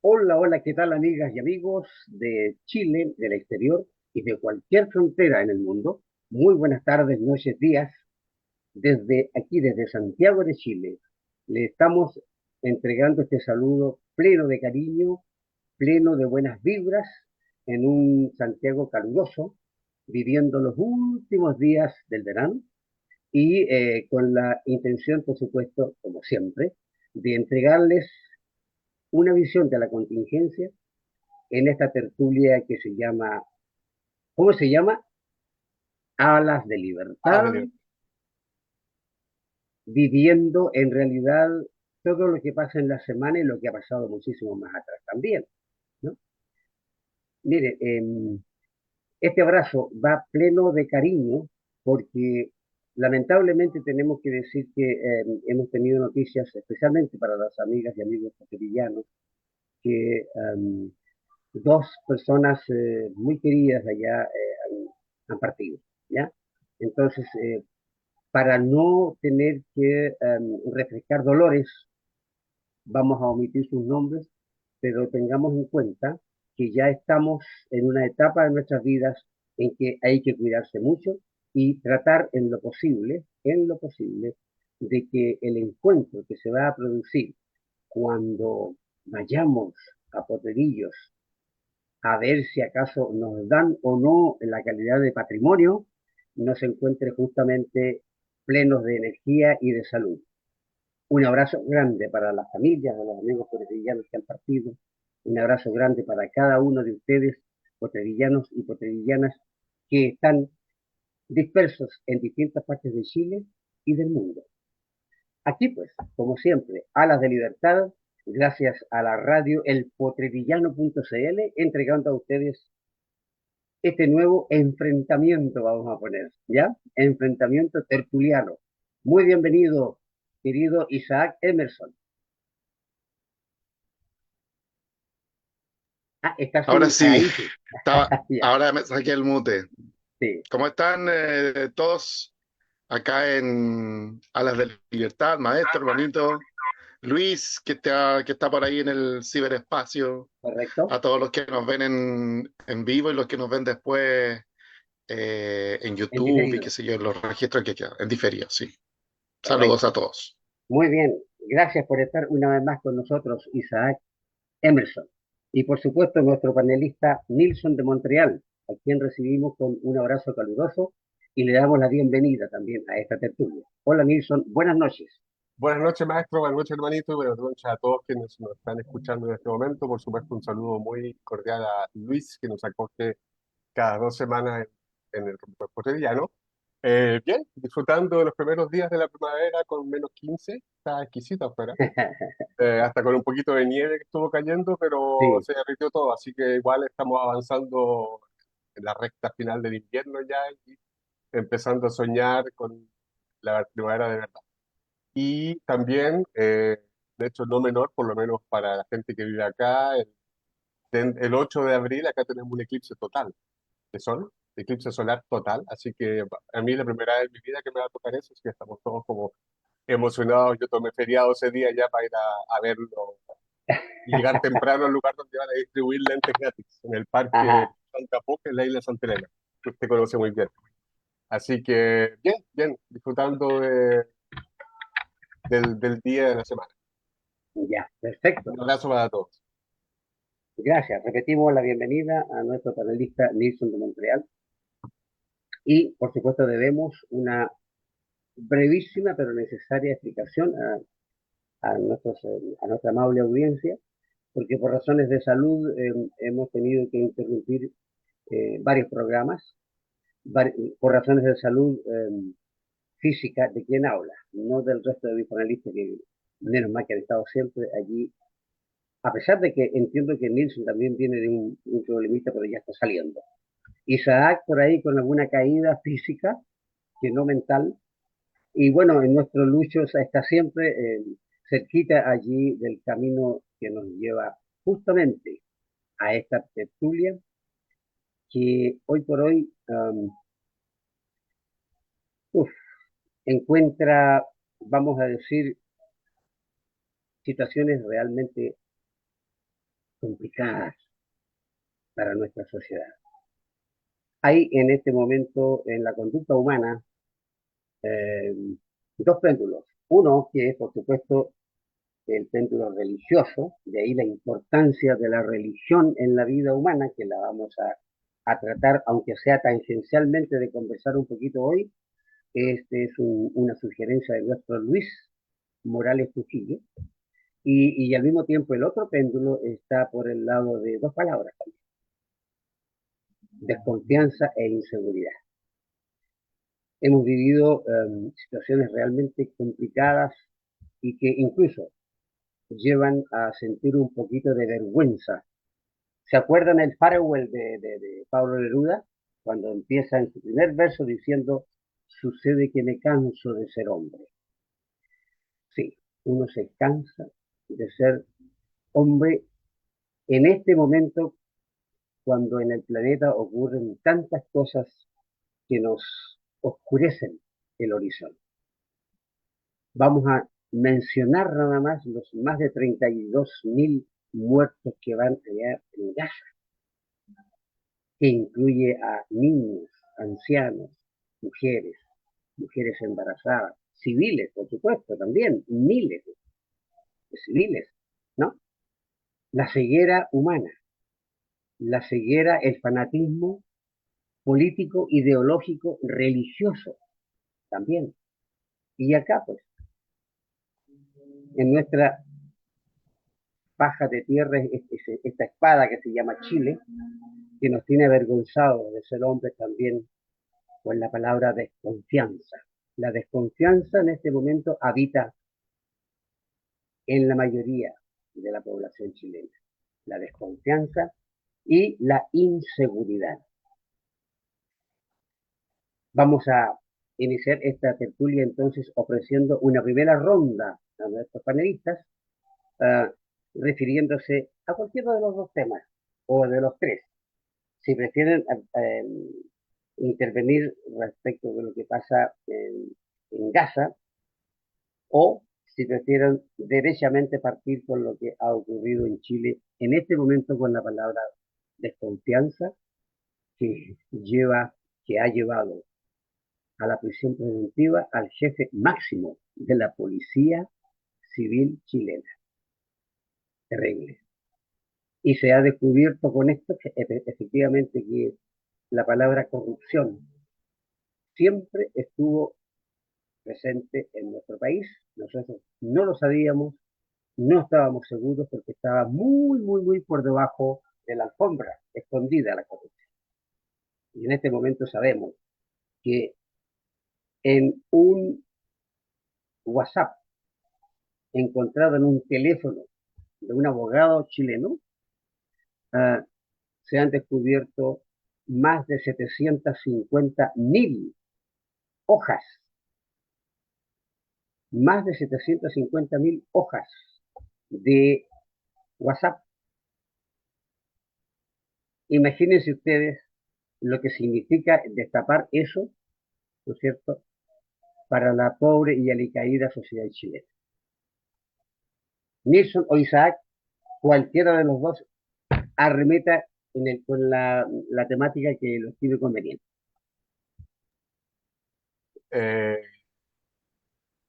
Hola, hola, ¿qué tal amigas y amigos de Chile, del exterior y de cualquier frontera en el mundo? Muy buenas tardes, noches, días. Desde aquí, desde Santiago de Chile, le estamos entregando este saludo pleno de cariño, pleno de buenas vibras, en un Santiago caluroso, viviendo los últimos días del verano y con la intención, por supuesto, como siempre, de entregarles una visión de la contingencia en esta tertulia que se llama, ¿cómo se llama? Alas de Ah, libertad, Daniel. viviendo en realidad todo lo que pasa en la semana y lo que ha pasado muchísimo más atrás también, ¿no? Mire, este abrazo va pleno de cariño porque lamentablemente tenemos que decir que hemos tenido noticias, especialmente para las amigas y amigos cotidianos, que dos personas muy queridas allá han partido, ¿ya? Entonces, para no tener que refrescar dolores, vamos a omitir sus nombres, pero tengamos en cuenta que ya estamos en una etapa de nuestras vidas en que hay que cuidarse mucho y tratar en lo posible, de que el encuentro que se va a producir cuando vayamos a Potrerillos a ver si acaso nos dan o no en la calidad de patrimonio, nos encuentre justamente plenos de energía y de salud. Un abrazo grande para las familias, a los amigos potrevillanos que han partido. Un abrazo grande para cada uno de ustedes, potrevillanos y potrevillanas, que están dispersos en distintas partes de Chile y del mundo. Aquí, pues, como siempre, Alas de Libertad, gracias a la radio elpotrevillano.cl, entregando a ustedes este nuevo enfrentamiento, vamos a poner, ¿ya? Enfrentamiento tertuliano. Muy bienvenido, querido Isaac Emerson. Ah, está Ahora sin sí, ahí, sí. Ya, ahora me saqué el mute. sí. ¿Cómo están todos acá en Alas de Libertad? Maestro, hermanito, Luis, que está por ahí en el ciberespacio, Correcto. a todos los que nos ven en vivo y los que nos ven después en En YouTube y qué diferido. sé yo, en los registros que quedan, en diferido, sí. Saludos a Correcto. todos. Muy bien. Gracias por estar una vez más con nosotros, Isaac Emerson. Y por supuesto, nuestro panelista Nilson de Montreal, a quien recibimos con un abrazo caluroso y le damos la bienvenida también a esta tertulia. Hola, Nilson. Buenas noches. Buenas noches, maestro. Buenas noches, hermanito. Y buenas noches a todos quienes nos están escuchando en este momento. Por supuesto, un saludo muy cordial a Luis, que nos acoge cada 2 semanas en el Romper Cotidiano. Bien, disfrutando de los primeros días de la primavera con -15, está exquisito afuera. Hasta con un poquito de nieve que estuvo cayendo, pero Sí, se derritió todo, así que igual estamos avanzando en la recta final del invierno ya y empezando a soñar con la primavera de verdad. Y también, de hecho, no menor, por lo menos para la gente que vive acá, el 8 de abril acá tenemos un eclipse total de sol, eclipse solar total, así que a mí la primera vez en mi vida que me va a tocar eso, así que estamos todos como emocionados. Yo tomé feriado ese día ya para ir a verlo y llegar temprano al lugar donde van a distribuir lentes gratis, en el parque ajá, Santa Poca, en la isla Santa Elena, que usted conoce muy bien. Así que bien, bien, disfrutando del día de la semana. ya, perfecto. Un abrazo para todos. Gracias. Repetimos la bienvenida a nuestro panelista Nilson de Montreal y, por supuesto, debemos una brevísima pero necesaria explicación a nuestra amable audiencia, porque por razones de salud hemos tenido que interrumpir varios programas, por razones de salud física de quien habla, no del resto de mis panelistas que menos mal que han estado siempre allí, a pesar de que entiendo que Nilsson también viene de un problemita, pero ya está saliendo. Isaac por ahí con alguna caída física, que no mental, y bueno, en nuestro Lucho está siempre cerquita allí del camino que nos lleva justamente a esta tertulia que hoy por hoy uf, encuentra, vamos a decir, situaciones realmente complicadas para nuestra sociedad. Hay en este momento en la conducta humana eh, dos péndulos. Uno que es, por supuesto, el péndulo religioso, de ahí la importancia de la religión en la vida humana, que la vamos a tratar, aunque sea tangencialmente de conversar un poquito hoy. Este es una sugerencia de nuestro Luis Morales Trujillo. Y al mismo tiempo el otro péndulo está por el lado de dos palabras también, desconfianza e inseguridad. Hemos vivido situaciones realmente complicadas y que incluso llevan a sentir un poquito de vergüenza. ¿Se acuerdan el farewell de Pablo Neruda? Cuando empieza en su primer verso diciendo, sucede que me canso de ser hombre. Sí, uno se cansa de ser hombre en este momento cuando en el planeta ocurren tantas cosas que nos oscurecen el horizonte. Vamos a mencionar nada más los más de 32.000 muertos que van allá en Gaza, que incluye a niños, ancianos, mujeres, mujeres embarazadas, civiles, por supuesto, también, miles de civiles, ¿no? La ceguera humana, la ceguera, el fanatismo político, ideológico, religioso, también. Y acá, pues, en nuestra paja de tierra, esta espada que se llama Chile, que nos tiene avergonzados de ser hombres también con la palabra desconfianza. La desconfianza en este momento habita en la mayoría de la población chilena. La desconfianza y la inseguridad. Vamos a iniciar esta tertulia entonces ofreciendo una primera ronda a nuestros panelistas, uh, refiriéndose a cualquiera de los dos temas o de los tres. Si prefieren intervenir respecto de lo que pasa en Gaza, o si prefieren derechamente partir con lo que ha ocurrido en Chile en este momento con la palabra desconfianza que lleva, que ha llevado a la prisión preventiva al jefe máximo de la Policía Civil chilena. Terrible. Y se ha descubierto con esto que efectivamente que la palabra corrupción siempre estuvo presente en nuestro país. Nosotros no lo sabíamos, no estábamos seguros porque estaba muy, muy, muy por debajo de la alfombra, escondida la corrupción. Y en este momento sabemos que en un WhatsApp encontrado en un teléfono de un abogado chileno, uh, se han descubierto más de 750.000 hojas, más de 750.000 hojas de WhatsApp. Imagínense ustedes lo que significa destapar eso, ¿no es cierto?, para la pobre y alicaída sociedad chilena. Nilsson o Isaac, cualquiera de los dos, arremeta con la temática que lo estime conveniente. Eh,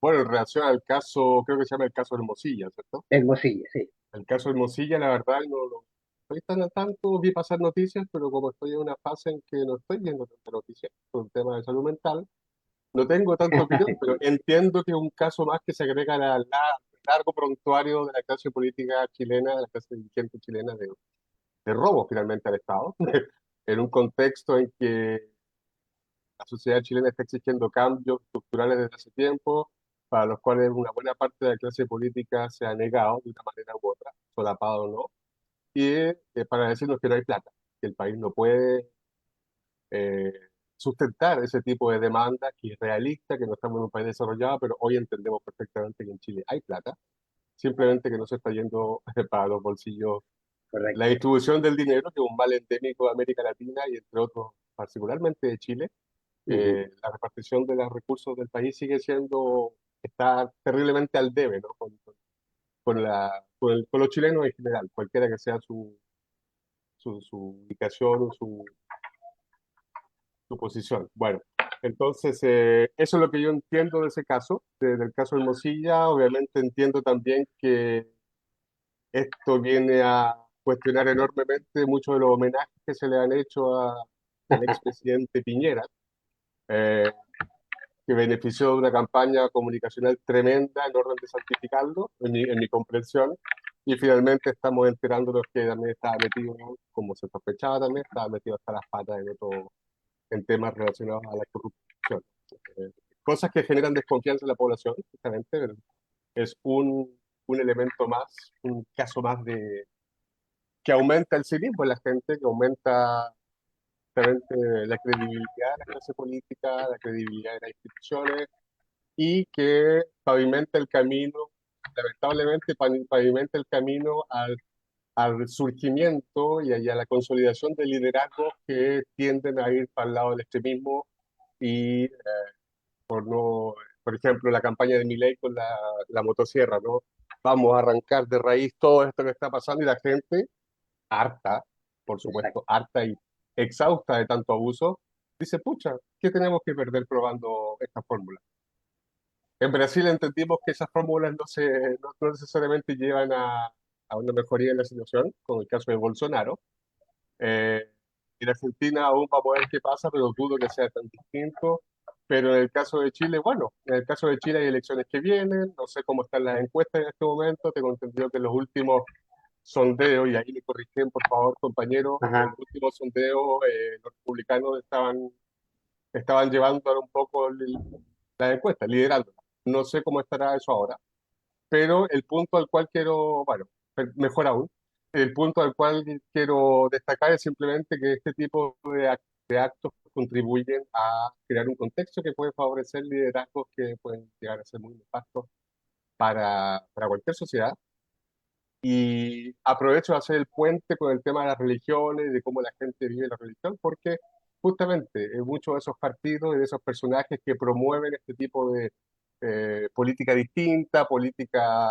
bueno, en relación al caso, creo que se llama el caso Hermosilla, ¿cierto? Hermosilla, sí. El caso Hermosilla, la verdad, no lo estoy tan al tanto, vi pasar noticias, pero como estoy en una fase en que no estoy viendo tantas noticias por un tema de salud mental, no tengo tanta opinión, pero entiendo que es un caso más que se agrega al largo prontuario de la clase política chilena, de la clase dirigente chilena de robo finalmente al Estado, en un contexto en que la sociedad chilena está exigiendo cambios estructurales desde hace tiempo, para los cuales una buena parte de la clase política se ha negado de una manera u otra, solapado o no, y para decirnos que no hay plata, que el país no puede eh, sustentar ese tipo de demanda que es realista, que no estamos en un país desarrollado, pero hoy entendemos perfectamente que en Chile hay plata, simplemente que no se está yendo para los bolsillos. La Correcto. distribución del dinero, que es un mal endémico de América Latina y entre otros, particularmente de Chile, Uh -huh. la repartición de los recursos del país sigue siendo, está terriblemente al debe, ¿no? Con con los chilenos en general, cualquiera que sea su ubicación o su posición. Bueno, entonces eso es lo que yo entiendo de ese caso, del caso de Mosilla. Obviamente entiendo también que esto viene a cuestionar enormemente muchos de los homenajes que se le han hecho al expresidente Piñera, eh, que benefició de una campaña comunicacional tremenda en orden de santificarlo, en mi comprensión, y finalmente estamos enterándonos que también estaba metido, como se sospechaba también, estaba metido hasta las patas en temas relacionados a la corrupción. Eh, Cosas que generan desconfianza en la población, justamente, pero es un elemento más, un caso más de que aumenta el cinismo en la gente, que aumenta justamente la credibilidad de la clase política, la credibilidad de las instituciones y que pavimenta el camino, lamentablemente pavimenta el camino al surgimiento y a la consolidación de liderazgos que tienden a ir para el lado del extremismo y por no, por ejemplo, la campaña de Milei con la motosierra, ¿no? Vamos a arrancar de raíz todo esto que está pasando y la gente harta, por Exacto. supuesto, harta y exhausta de tanto abuso, dice, pucha, ¿qué tenemos que perder probando esta fórmula? En Brasil entendimos que esas fórmulas no necesariamente llevan a una mejoría en la situación, como el caso de Bolsonaro. Eh, en Argentina aún vamos a ver qué pasa, pero dudo que sea tan distinto. Pero en el caso de Chile, bueno, en el caso de Chile hay elecciones que vienen, no sé cómo están las encuestas en este momento, tengo entendido que los últimos sondeos, y ahí me corrigen por favor compañeros, en Ajá. los últimos sondeos los republicanos estaban llevando un poco las encuestas, liderándolas. No sé cómo estará eso ahora, pero el punto al cual quiero, bueno, mejor aún, el punto al cual quiero destacar es simplemente que este tipo de actos contribuyen a crear un contexto que puede favorecer liderazgos que pueden llegar a ser muy nefastos para cualquier sociedad. Y aprovecho de hacer el puente con el tema de las religiones, de cómo la gente vive la religión, porque justamente muchos de esos partidos y de esos personajes que promueven este tipo de política distinta, política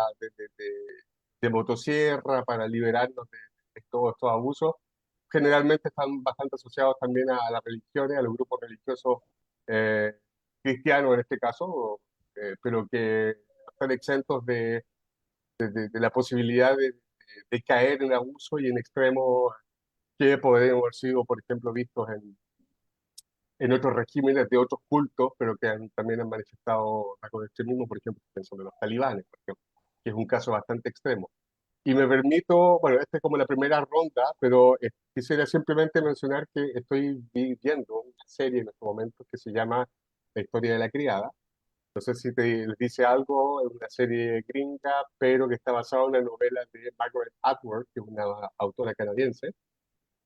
de motosierra para liberarnos de todos estos abusos, generalmente están bastante asociados también a las religiones, a los grupos religiosos eh, cristianos en este caso, pero que no están exentos de la posibilidad de caer en abuso y en extremos que podrían haber sido, por ejemplo, vistos en otros regímenes de otros cultos, pero que también han manifestado rasgos de extremismo, por ejemplo, pienso en los talibanes, por ejemplo, que es un caso bastante extremo. Y me permito, bueno, esta es como la primera ronda, pero quisiera simplemente mencionar que estoy viendo una serie en estos momentos que se llama La historia de la criada. No sé si les dice algo, es una serie gringa, pero que está basada en una novela de Margaret Atwood, que es una autora canadiense,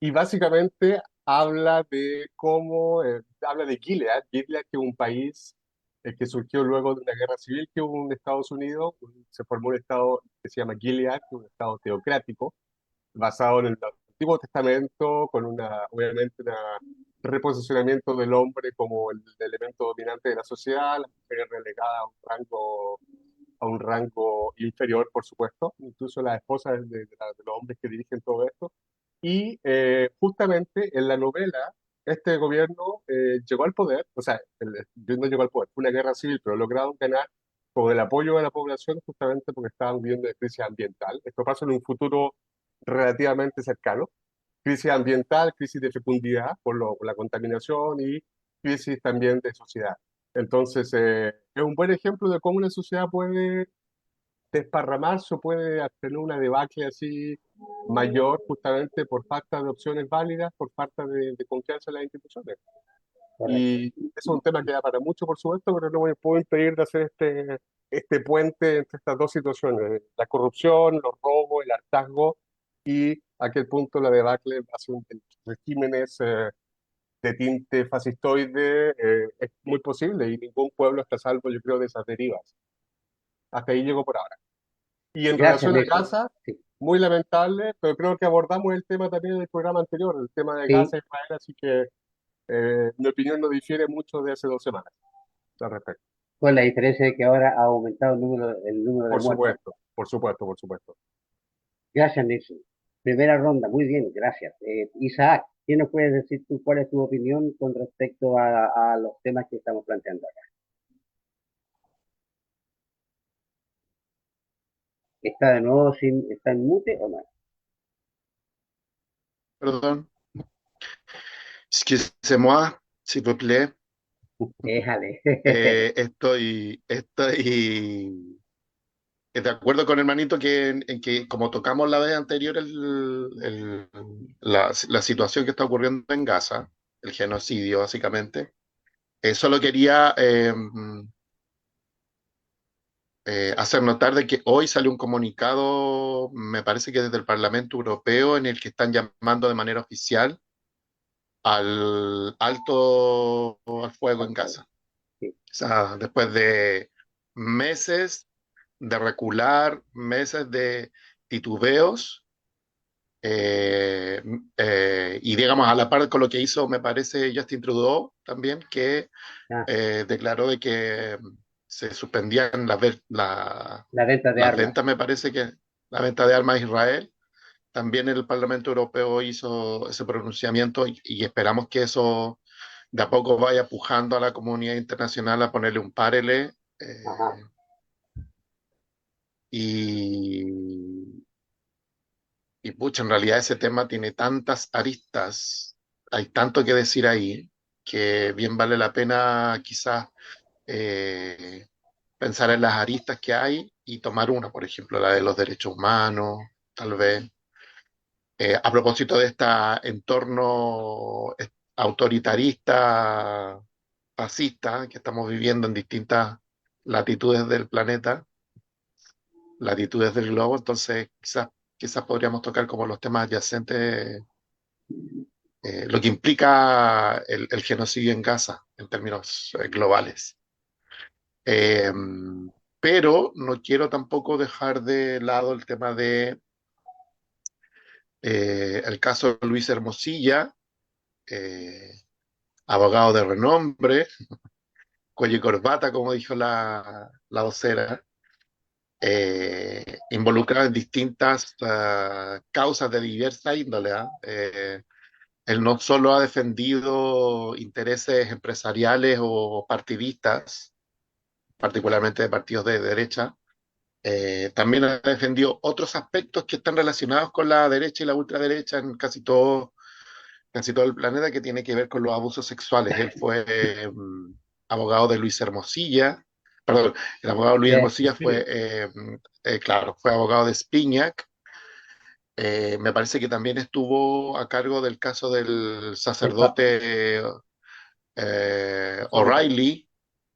y básicamente habla de cómo, habla de Gilead, Gilead que es un país que surgió luego de una guerra civil que hubo en Estados Unidos, se formó un estado que se llama Gilead, que es un estado teocrático, basado en el Antiguo Testamento, con obviamente, un reposicionamiento del hombre como el elemento dominante de la sociedad, la mujer relegada a un rango inferior, por supuesto, incluso las esposas de los hombres que dirigen todo esto. Y justamente en la novela, este gobierno llegó al poder, o sea, el gobierno llegó al poder, fue una guerra civil, pero lograron ganar con el apoyo de la población justamente porque estaban viviendo de crisis ambiental. Esto pasa en un futuro relativamente cercano. Crisis ambiental, crisis de fecundidad por la contaminación y crisis también de sociedad. Entonces, es un buen ejemplo de cómo una sociedad puede desparramarse o puede tener una debacle así mayor justamente por falta de opciones válidas, por falta de confianza en las instituciones. Correcto. Y eso es un tema que da para mucho, por supuesto, pero no me puedo impedir de hacer este puente entre estas dos situaciones, la corrupción, los robos, el hartazgo y a qué punto la debacle hacia regímenes de tinte fascistoide es muy posible y ningún pueblo está a salvo, yo creo, de esas derivas. Hasta ahí llego por ahora. Y en Gracias, relación a Néstor. Gaza, Sí, muy lamentable, pero creo que abordamos el tema también en el programa anterior, el tema de sí, Gaza y Israel, así que mi opinión no difiere mucho de hace 2 semanas al respecto. con la diferencia de que ahora ha aumentado el número de Por muertos. supuesto, por supuesto, por supuesto. Gracias, Nelson. Primera ronda, muy bien, gracias. Isaac, ¿qué nos puedes decir tú? ¿Cuál es tu opinión con respecto a los temas que estamos planteando acá? ¿Está de nuevo está en mute o no? Perdón. Excusez-moi, s'il vous plaît. Déjale. Estoy de acuerdo con hermanito en que como tocamos la vez anterior la situación que está ocurriendo en Gaza, el genocidio básicamente, solo quería hacer notar de que hoy salió un comunicado, me parece que desde el Parlamento Europeo, en el que están llamando de manera oficial al alto al fuego en Gaza. Sí. O sea, después de meses de recular, meses de titubeos, eh, y digamos a la par con lo que hizo, me parece, Justin Trudeau también, que Ah, declaró de que se suspendían la venta de las armas. ventas, me parece que la venta de armas a Israel. También el Parlamento Europeo hizo ese pronunciamiento y esperamos que eso de a poco vaya pujando a la comunidad internacional a ponerle un párele. Ajá. Y, y pucha, en realidad ese tema tiene tantas aristas, hay tanto que decir ahí, que bien vale la pena quizás eh, pensar en las aristas que hay y tomar una, por ejemplo, la de los derechos humanos, tal vez. A propósito de este entorno autoritarista, fascista, que estamos viviendo en distintas latitudes del planeta, latitudes del globo, entonces quizás podríamos tocar como los temas adyacentes, lo que implica el genocidio en Gaza en términos globales. Eh, pero no quiero tampoco dejar de lado el tema de el caso de Luis Hermosilla, eh, abogado de renombre, cuello y corbata, como dijo la vocera, involucrado en distintas causas de diversa índole. Él no solo ha defendido intereses empresariales o partidistas, particularmente de partidos de derecha, también ha defendido otros aspectos que están relacionados con la derecha y la ultraderecha en casi todo el planeta, que tiene que ver con los abusos sexuales. Él fue abogado de Luis Hermosilla, perdón, el abogado Luis De Hermosilla fue, claro, fue abogado de Spinac. Me parece que también estuvo a cargo del caso del el pa- sacerdote Sondland. O'Reilly.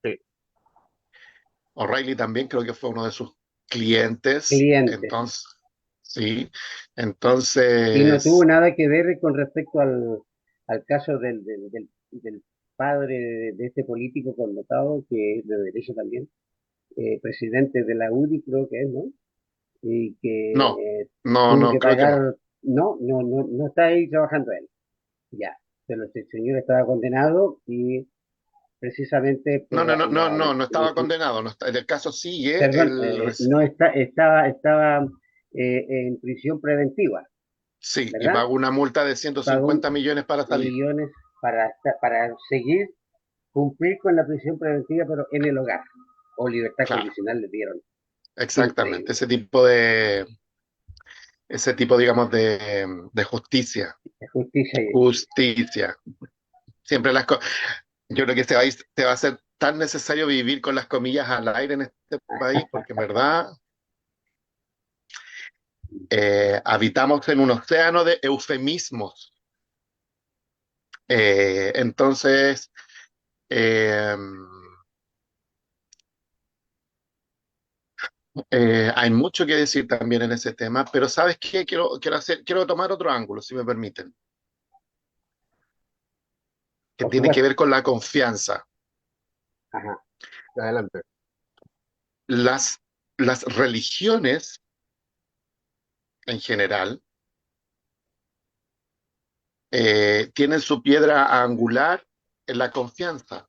Sí. O'Reilly también creo que fue uno de sus clientes. clientes. Entonces, sí, Y no tuvo entonces, nada que ver con respecto al caso del padre de este político connotado, que es de derecho también, presidente de la UDI, creo que es, ¿no? Y no, que no, tuvo no, que creo que no. pagar, no está ahí trabajando él, ya. Pero este señor estaba condenado y precisamente No, por no, no, no, no, no estaba condenado. No está, el caso sigue. perdón, no estaba en prisión preventiva, Sí, y ¿verdad? pagó una multa de Pagó 150 millones para salir. millones para seguir cumplir con la prisión preventiva, pero en el hogar, o libertad Claro, condicional le dieron. exactamente. Increíble. Ese tipo, digamos, de justicia. La justicia Justicia. Siempre yo creo que te va a ser tan necesario vivir con las comillas al aire en este país, porque en verdad habitamos en un océano de eufemismos. Entonces, eh, hay mucho que decir también en ese tema, pero ¿sabes qué? Quiero tomar otro ángulo, si me permiten, que por tiene que supuesto. ver con la confianza. Ajá. Adelante. Las, las religiones en general tienen su piedra angular en la confianza.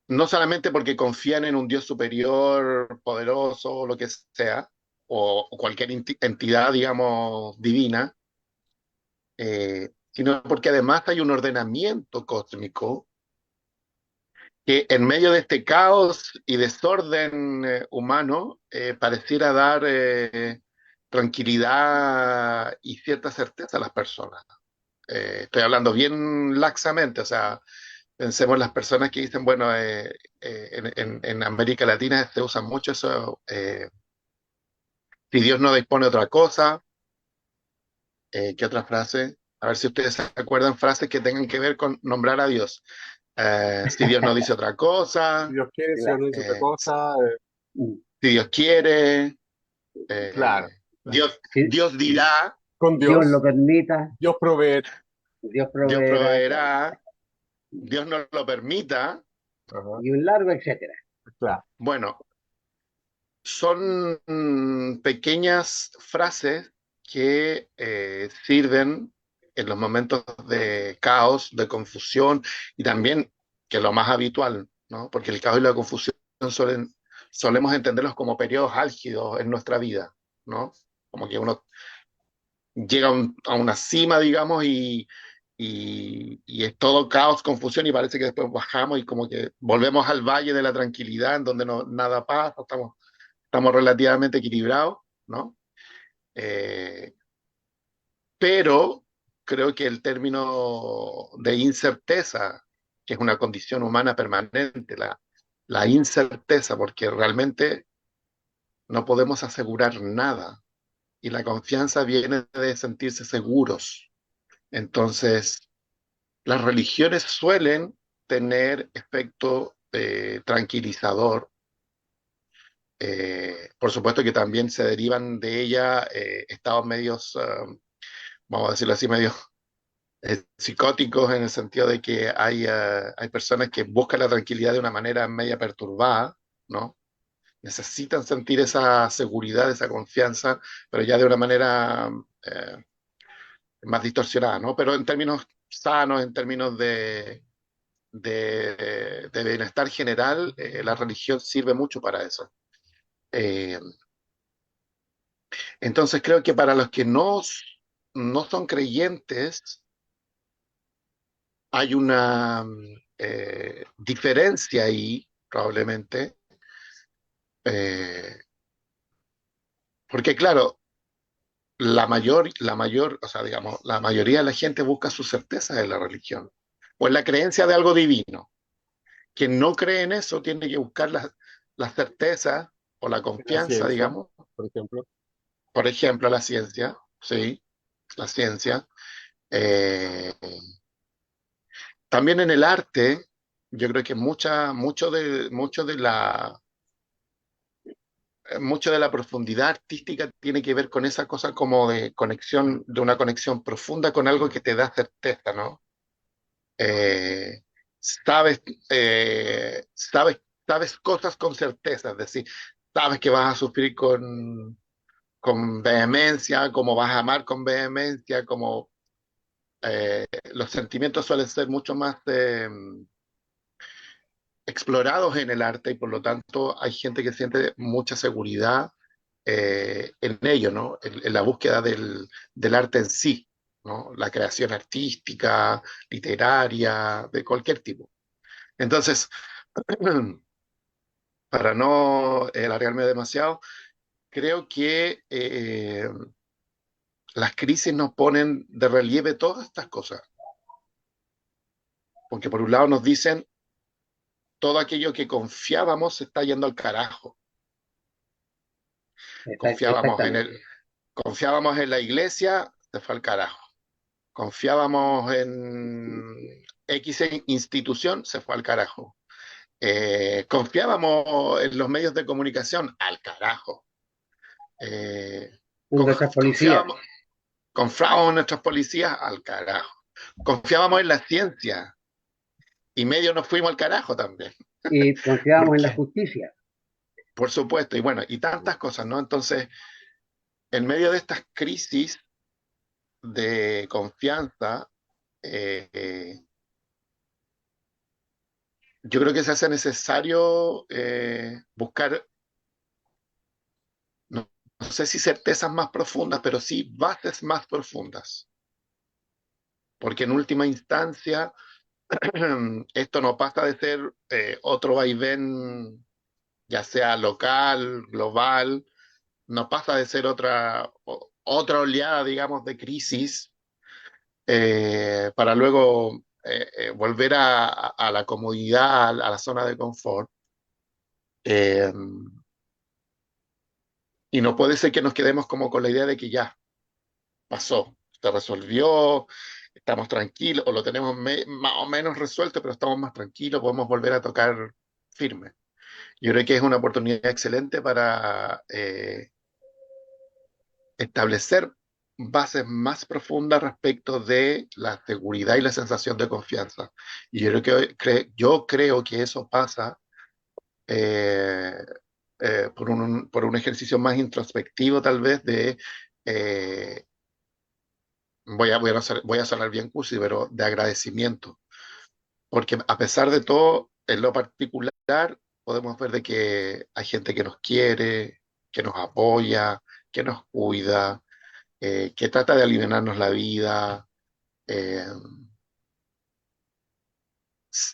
No solamente porque confían en un Dios superior, poderoso o lo que sea, o cualquier entidad, digamos, divina, sino porque además hay un ordenamiento cósmico que en medio de este caos y desorden humano pareciera dar tranquilidad y cierta certeza a las personas. Estoy hablando bien laxamente, o sea, pensemos en las personas que dicen, bueno, en América Latina se usa mucho eso, si Dios no dispone otra cosa, ¿qué otra frase? A ver si ustedes se acuerdan frases que tengan que ver con nombrar a Dios. Si Dios no dice otra Si cosa, Dios quiere, si Dios Claro, no dice otra eh, cosa, mm, si Dios quiere, claro, claro. Dios, si Dios dirá, Con Dios lo Dios, permita, Dios provee. Dios Dios proveerá, claro. proveerá, Dios no lo permita. Ajá, Y un largo etcétera. claro. Bueno, son pequeñas frases que sirven en los momentos de caos, de confusión y también, que es lo más habitual, ¿no? Porque el caos y la confusión solemos entenderlos como periodos álgidos en nuestra vida, ¿no? Como que uno llega a una cima, digamos, y es todo caos, confusión, y parece que después bajamos y como que volvemos al valle de la tranquilidad, en donde no, nada pasa, estamos relativamente equilibrados, ¿no? Eh, pero creo que el término de incerteza, que es una condición humana permanente, la incerteza, porque realmente no podemos asegurar nada, y la confianza viene de sentirse seguros. Entonces, las religiones suelen tener efecto tranquilizador. Por supuesto que también se derivan de ella estados medios, vamos a decirlo así, medios psicóticos, en el sentido de que hay personas que buscan la tranquilidad de una manera media perturbada, ¿no? Necesitan sentir esa seguridad, esa confianza, pero ya de una manera más distorsionada, ¿no? Pero en términos sanos, en términos de bienestar general, la religión sirve mucho para eso. Eh, entonces creo que para los que no son creyentes, hay una diferencia ahí, probablemente, eh, porque claro, o sea, digamos, la mayoría de la gente busca su certeza en la religión, o en la creencia de algo divino. Quien no cree en eso tiene que buscar la certeza o la La confianza, ciencia, digamos, por ejemplo. por ejemplo, la ciencia, ¿sí? La ciencia. Eh, también en el arte, yo creo que mucho de la profundidad artística tiene que ver con esa cosa como de conexión, de una conexión profunda con algo que te da certeza, ¿no? Eh, sabes, sabes cosas con certeza, es decir, sabes que vas a sufrir con vehemencia, como vas a amar con vehemencia, como los sentimientos suelen ser mucho más explorados en el arte y por lo tanto hay gente que siente mucha seguridad en ello, ¿no? En la búsqueda del arte en sí, ¿no? La creación artística, literaria, de cualquier tipo. Entonces, para no alargarme demasiado, creo que las crisis nos ponen de relieve todas estas cosas, porque por un lado nos dicen todo aquello que confiábamos se está yendo al carajo. Confiábamos en Exactamente. el, confiábamos en la iglesia, se fue al carajo. Confiábamos en X institución, se fue al carajo. Confiábamos en los medios de comunicación, al carajo. Eh, En nuestras policías. confiábamos, confiábamos en nuestras policías, al carajo. Confiábamos en la ciencia y medio nos fuimos al carajo también. Y confiábamos en la Porque, justicia. por supuesto, y bueno, y tantas cosas, ¿no? Entonces, en medio de estas crisis de confianza, eh, yo creo que se hace necesario buscar, ¿no? no sé si certezas más profundas, pero sí bases más profundas. Porque en última instancia, esto no pasa de ser otro vaivén, ya sea local, global, no pasa de ser otra oleada, digamos, de crisis, para luego volver a la comodidad, a la zona de confort. Eh, y no puede ser que nos quedemos como con la idea de que ya pasó, se resolvió, estamos tranquilos, o lo tenemos más o menos resuelto, pero estamos más tranquilos, podemos volver a tocar firme. Yo creo que es una oportunidad excelente para establecer bases más profundas respecto de la seguridad y la sensación de confianza. Y yo creo que eso pasa eh, por un ejercicio más introspectivo, tal vez, eh, voy a sonar bien cursi, pero de agradecimiento. Porque a pesar de todo, en lo particular, podemos ver de que hay gente que nos quiere, que nos apoya, que nos cuida, que trata de aliviarnos la vida. eh,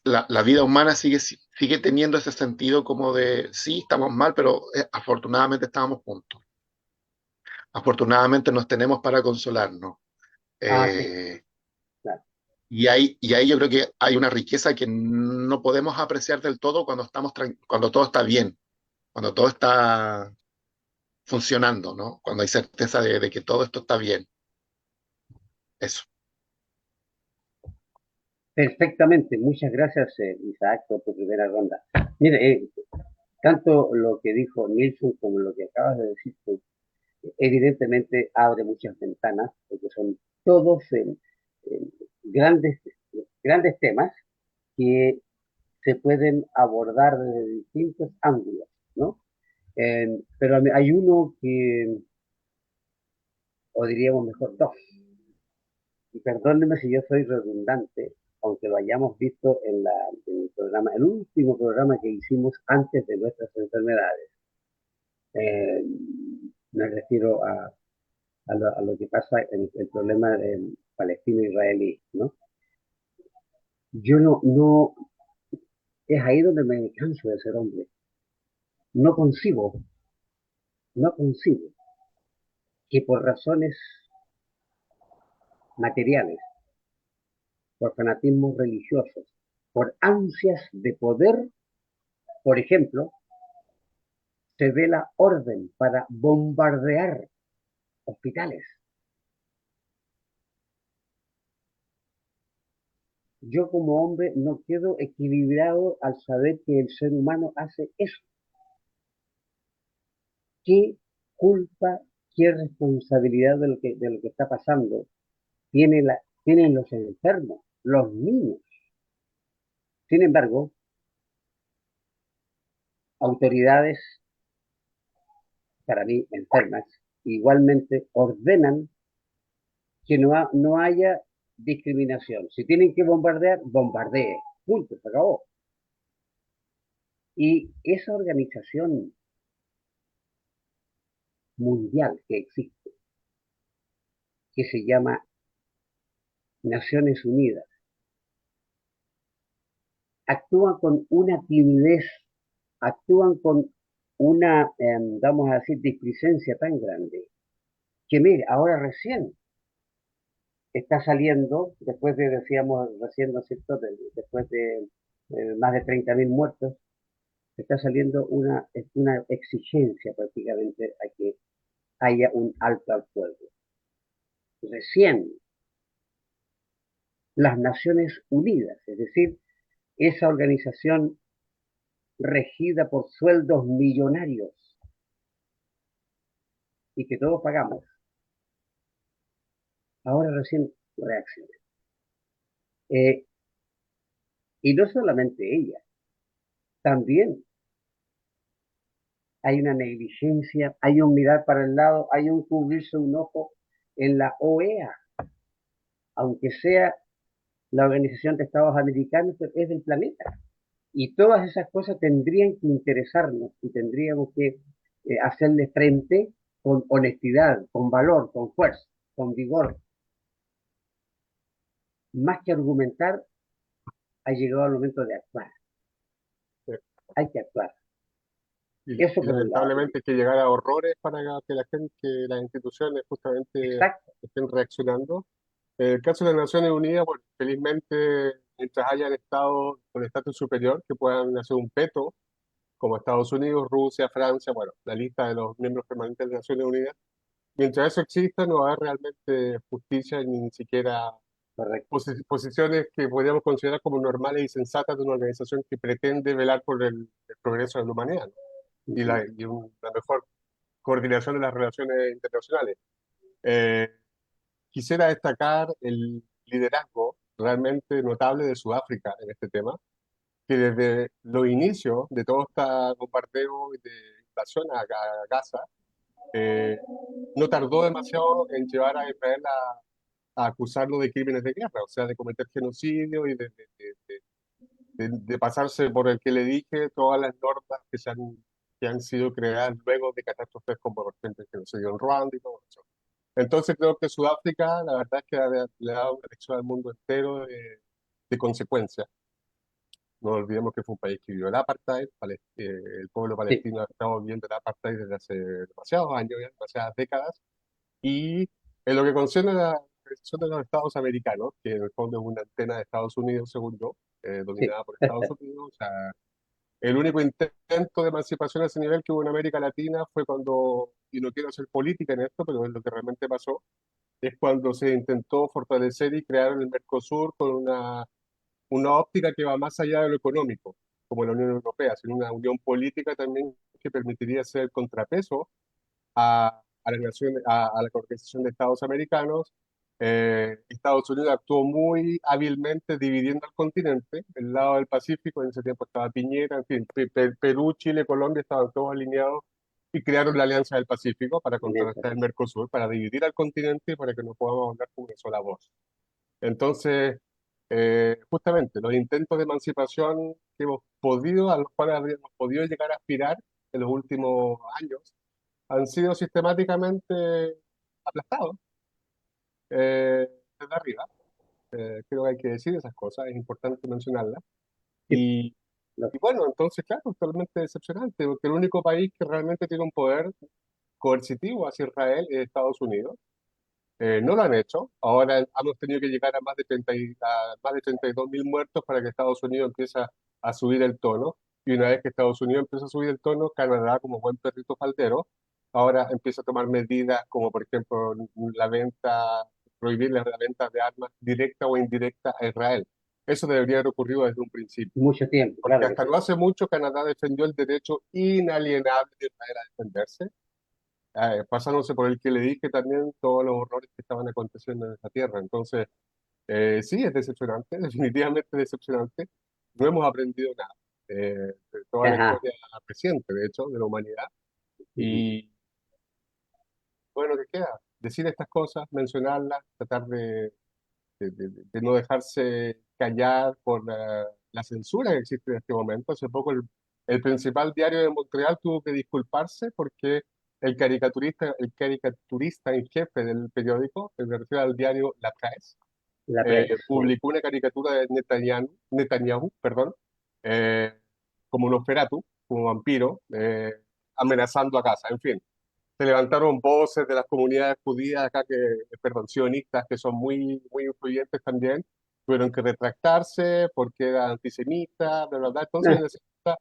la vida humana sigue teniendo ese sentido como de, sí, estamos mal, pero afortunadamente estamos juntos. Afortunadamente nos tenemos para consolarnos. Ah, sí, Eh, claro. y ahí yo creo que hay una riqueza que no podemos apreciar del todo cuando todo está bien, cuando todo está funcionando, ¿no? Cuando hay certeza de que todo esto está bien. Eso. Perfectamente. Muchas gracias, Isaac, por tu primera ronda. Mire, tanto lo que dijo Nilsson como lo que acabas de decir tú, evidentemente abre muchas ventanas, porque son todos grandes, grandes temas que se pueden abordar desde distintos ángulos, ¿no? Pero hay uno que, o diríamos mejor dos, y perdónenme si yo soy redundante, aunque lo hayamos visto en el programa, el último programa que hicimos antes de nuestras enfermedades. Eh, Me refiero a lo que pasa en el problema palestino-israelí, ¿no? Yo no, es ahí donde me canso de ser hombre. No concibo, no concibo que por razones materiales, por fanatismos religiosos, por ansias de poder, por ejemplo, se dé la orden para bombardear hospitales. Yo como hombre no quedo equilibrado al saber que el ser humano hace eso. ¿Qué culpa, qué responsabilidad de lo que está pasando tienen los enfermos, los niños? Sin embargo, autoridades, para mí enfermas, igualmente ordenan que no haya discriminación. Si tienen que bombardear, bombardee. Punto, se acabó. Y esa organización mundial que existe, que se llama Naciones Unidas, actúan con una timidez, actúan con una, vamos a decir, displicencia tan grande, que mire, ahora recién está saliendo, después de, decíamos recién, ¿no es cierto?, después de más de 30.000 muertos, está saliendo una exigencia prácticamente a que haya un alto al fuego. Recién las Naciones Unidas, es decir, esa organización regida por sueldos millonarios y que todos pagamos, ahora recién reacciona. Eh, y no solamente ella, también hay una negligencia, hay un mirar para el lado, hay un cubrirse un ojo en la OEA, aunque sea la Organización de Estados Americanos, es del planeta. Y todas esas cosas tendrían que interesarnos y tendríamos que hacerle frente con honestidad, con valor, con fuerza, con vigor, más que argumentar, ha llegado el momento de actuar. eh, Hay que actuar. y, Eso y por un lado. lamentablemente hay que llegar a horrores para que la gente, que las instituciones justamente Exacto. estén reaccionando. En el caso de las Naciones Unidas, bueno, felizmente, mientras hayan estado con estatus superior, que puedan hacer un veto, como Estados Unidos, Rusia, Francia, bueno, la lista de los miembros permanentes de las Naciones Unidas, mientras eso exista, no va a haber realmente justicia ni siquiera Correcto. posiciones que podríamos considerar como normales y sensatas de una organización que pretende velar por el progreso de la humanidad, ¿no? Ujú. La mejor coordinación de las relaciones internacionales. Eh, Quisiera destacar el liderazgo realmente notable de Sudáfrica en este tema, que desde los inicios de todo este bombardeo y de invasión a Gaza, eh, no tardó demasiado en llevar a Israel a acusarlo de crímenes de guerra, o sea, de cometer genocidio y de pasarse por el que le dije todas las normas que han sido creadas luego de catástrofes como por ejemplo el genocidio en Ruanda y todo eso. Entonces creo que Sudáfrica, la verdad es que le ha dado una lección al mundo entero de consecuencias. No olvidemos que fue un país que vivió el apartheid, el pueblo Sí, palestino ha estado viviendo el apartheid desde hace demasiados años, ya, demasiadas décadas, y en lo que concierne a la Organización de los Estados Americanos, que en el fondo es una antena de Estados Unidos, según yo, sí. dominada por Estados Unidos, o sea, el único intento de emancipación a ese nivel que hubo en América Latina fue cuando, y no quiero hacer política en esto, pero es lo que realmente pasó, es cuando se intentó fortalecer y crear el Mercosur con una óptica que va más allá de lo económico, como la Unión Europea, sino una unión política también que permitiría ser contrapeso a la Organización de Estados Americanos. Estados Unidos actuó muy hábilmente dividiendo el continente, el lado del Pacífico, en ese tiempo estaba Piñera, en fin, Perú, Chile, Colombia estaban todos alineados y crearon la Alianza del Pacífico para Alianza contrarrestar el Mercosur, para dividir al continente y para que no podamos hablar con una sola voz. Entonces, justamente los intentos de emancipación que hemos podido, a los cuales habríamos podido llegar a aspirar en los últimos años, han sido sistemáticamente aplastados desde arriba. Creo que hay que decir esas cosas, es importante mencionarlas. sí, Y, lo- y bueno, entonces, claro, totalmente decepcionante, porque el único país que realmente tiene un poder coercitivo hacia Israel es Estados Unidos. No lo han hecho. Ahora hemos tenido que llegar a más de 32.000 muertos para que Estados Unidos empiece a subir el tono. Y una vez que Estados Unidos empieza a subir el tono, Canadá, como buen perrito faldero, ahora empieza a tomar medidas como, por ejemplo, prohibir la venta de armas directa o indirecta a Israel. Eso debería haber ocurrido desde un principio. mucho tiempo, Porque claro que hasta sí. no hace mucho Canadá defendió el derecho inalienable de Israel a defenderse, pasándose por el que le dije también todos los horrores que estaban aconteciendo en esa tierra. Entonces, sí, es decepcionante, definitivamente decepcionante. No hemos aprendido nada de toda la Ajá. historia reciente, de hecho, de la humanidad. Ujú. Y bueno, ¿qué queda? Decir estas cosas, mencionarlas, tratar de no dejarse callar por la censura que existe en este momento. Hace poco el principal diario de Montreal tuvo que disculparse porque el caricaturista en jefe del periódico, que me refiero al diario La Presse, La presa. publicó una caricatura de Netanyahu, perdón, eh, como Nosferatu, como vampiro, amenazando a Gaza. En fin, se levantaron voces de las comunidades judías acá, perdón, sionistas, que son muy, muy influyentes también, tuvieron que retractarse porque era antisemita, bla, bla, bla. Entonces Ah, necesita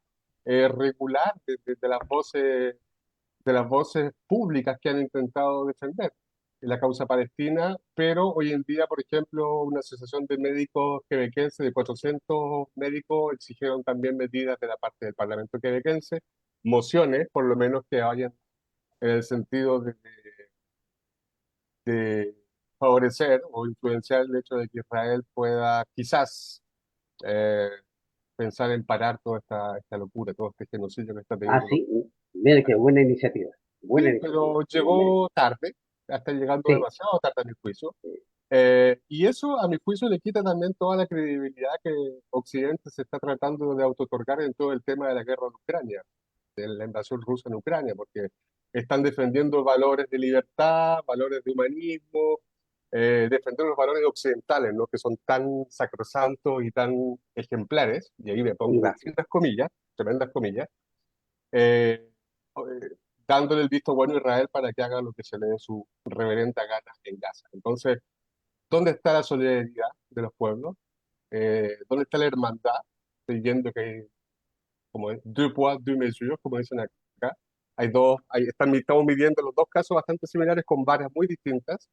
regular de las voces públicas que han intentado defender la causa palestina, pero hoy en día, por ejemplo, una asociación de médicos quebequenses de 400 médicos exigieron también medidas de la parte del Parlamento quebequense, mociones, por lo menos que vayan en el sentido de favorecer o influenciar el hecho de que Israel pueda quizás eh, pensar en parar toda esta locura, todo este genocidio que está teniendo. sí. Mira qué buena iniciativa. Buena Sí, iniciativa. pero llegó tarde, está llegando Sí, demasiado tarde a mi juicio. Y eso, a mi juicio, le quita también toda la credibilidad que Occidente se está tratando de autotorgar en todo el tema de la guerra en Ucrania, de la invasión rusa en Ucrania, porque están defendiendo valores de libertad, valores de humanismo, defender los valores occidentales, ¿no? Que son tan sacrosantos y tan ejemplares, y ahí me pongo sí, así unas comillas, tremendas comillas, eh, dándole el visto bueno a Israel para que haga lo que se le dé su reverenda gana en Gaza. Entonces, ¿dónde está la solidaridad de los pueblos? ¿Dónde está la hermandad? Estoy viendo que como es deux poids, deux mesures, como dicen acá. Estamos midiendo los dos casos bastante similares con varas muy distintas,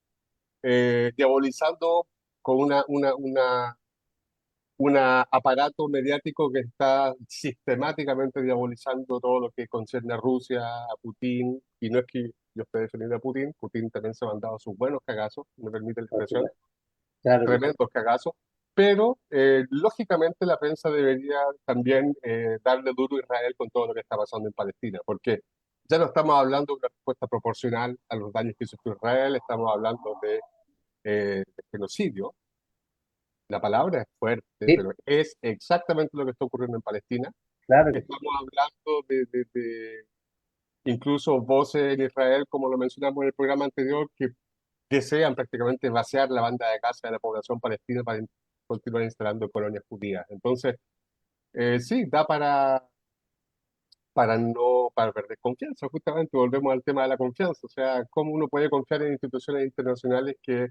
diabolizando con un aparato mediático que está sistemáticamente diabolizando todo lo que concierne a Rusia, a Putin, y no es que yo esté defendiendo a Putin, Putin también se ha mandado sus buenos cagazos, me permite la por expresión, supuesto, claro que sí. tremendos cagazos, pero lógicamente la prensa debería también darle duro a Israel con todo lo que está pasando en Palestina, porque ya no estamos hablando de una respuesta proporcional a los daños que sufrió Israel, estamos hablando de genocidio. La palabra es fuerte, Sí, pero es exactamente lo que está ocurriendo en Palestina. claro que sí. Estamos hablando de incluso voces en Israel, como lo mencionamos en el programa anterior, que desean prácticamente vaciar la banda de Gaza de la población palestina para continuar instalando colonias judías. Entonces, sí, da para perder confianza. Justamente volvemos al tema de la confianza. O sea, cómo uno puede confiar en instituciones internacionales que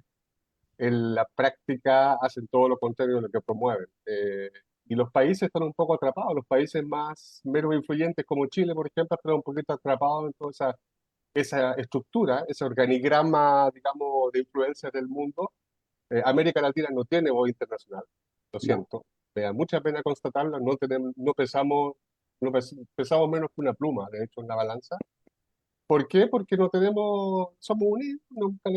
en la práctica hacen todo lo contrario de lo que promueven. Y los países están un poco atrapados. Los países más menos influyentes, como Chile, por ejemplo, están un poquito atrapados en toda esa estructura, ese organigrama, digamos, de influencias del mundo. América Latina no tiene voz internacional, lo No. siento. Me da mucha pena constatarlo, no tenemos, pesamos menos que una pluma, de hecho, en la balanza. ¿Por qué? Porque no tenemos, somos unidos, nunca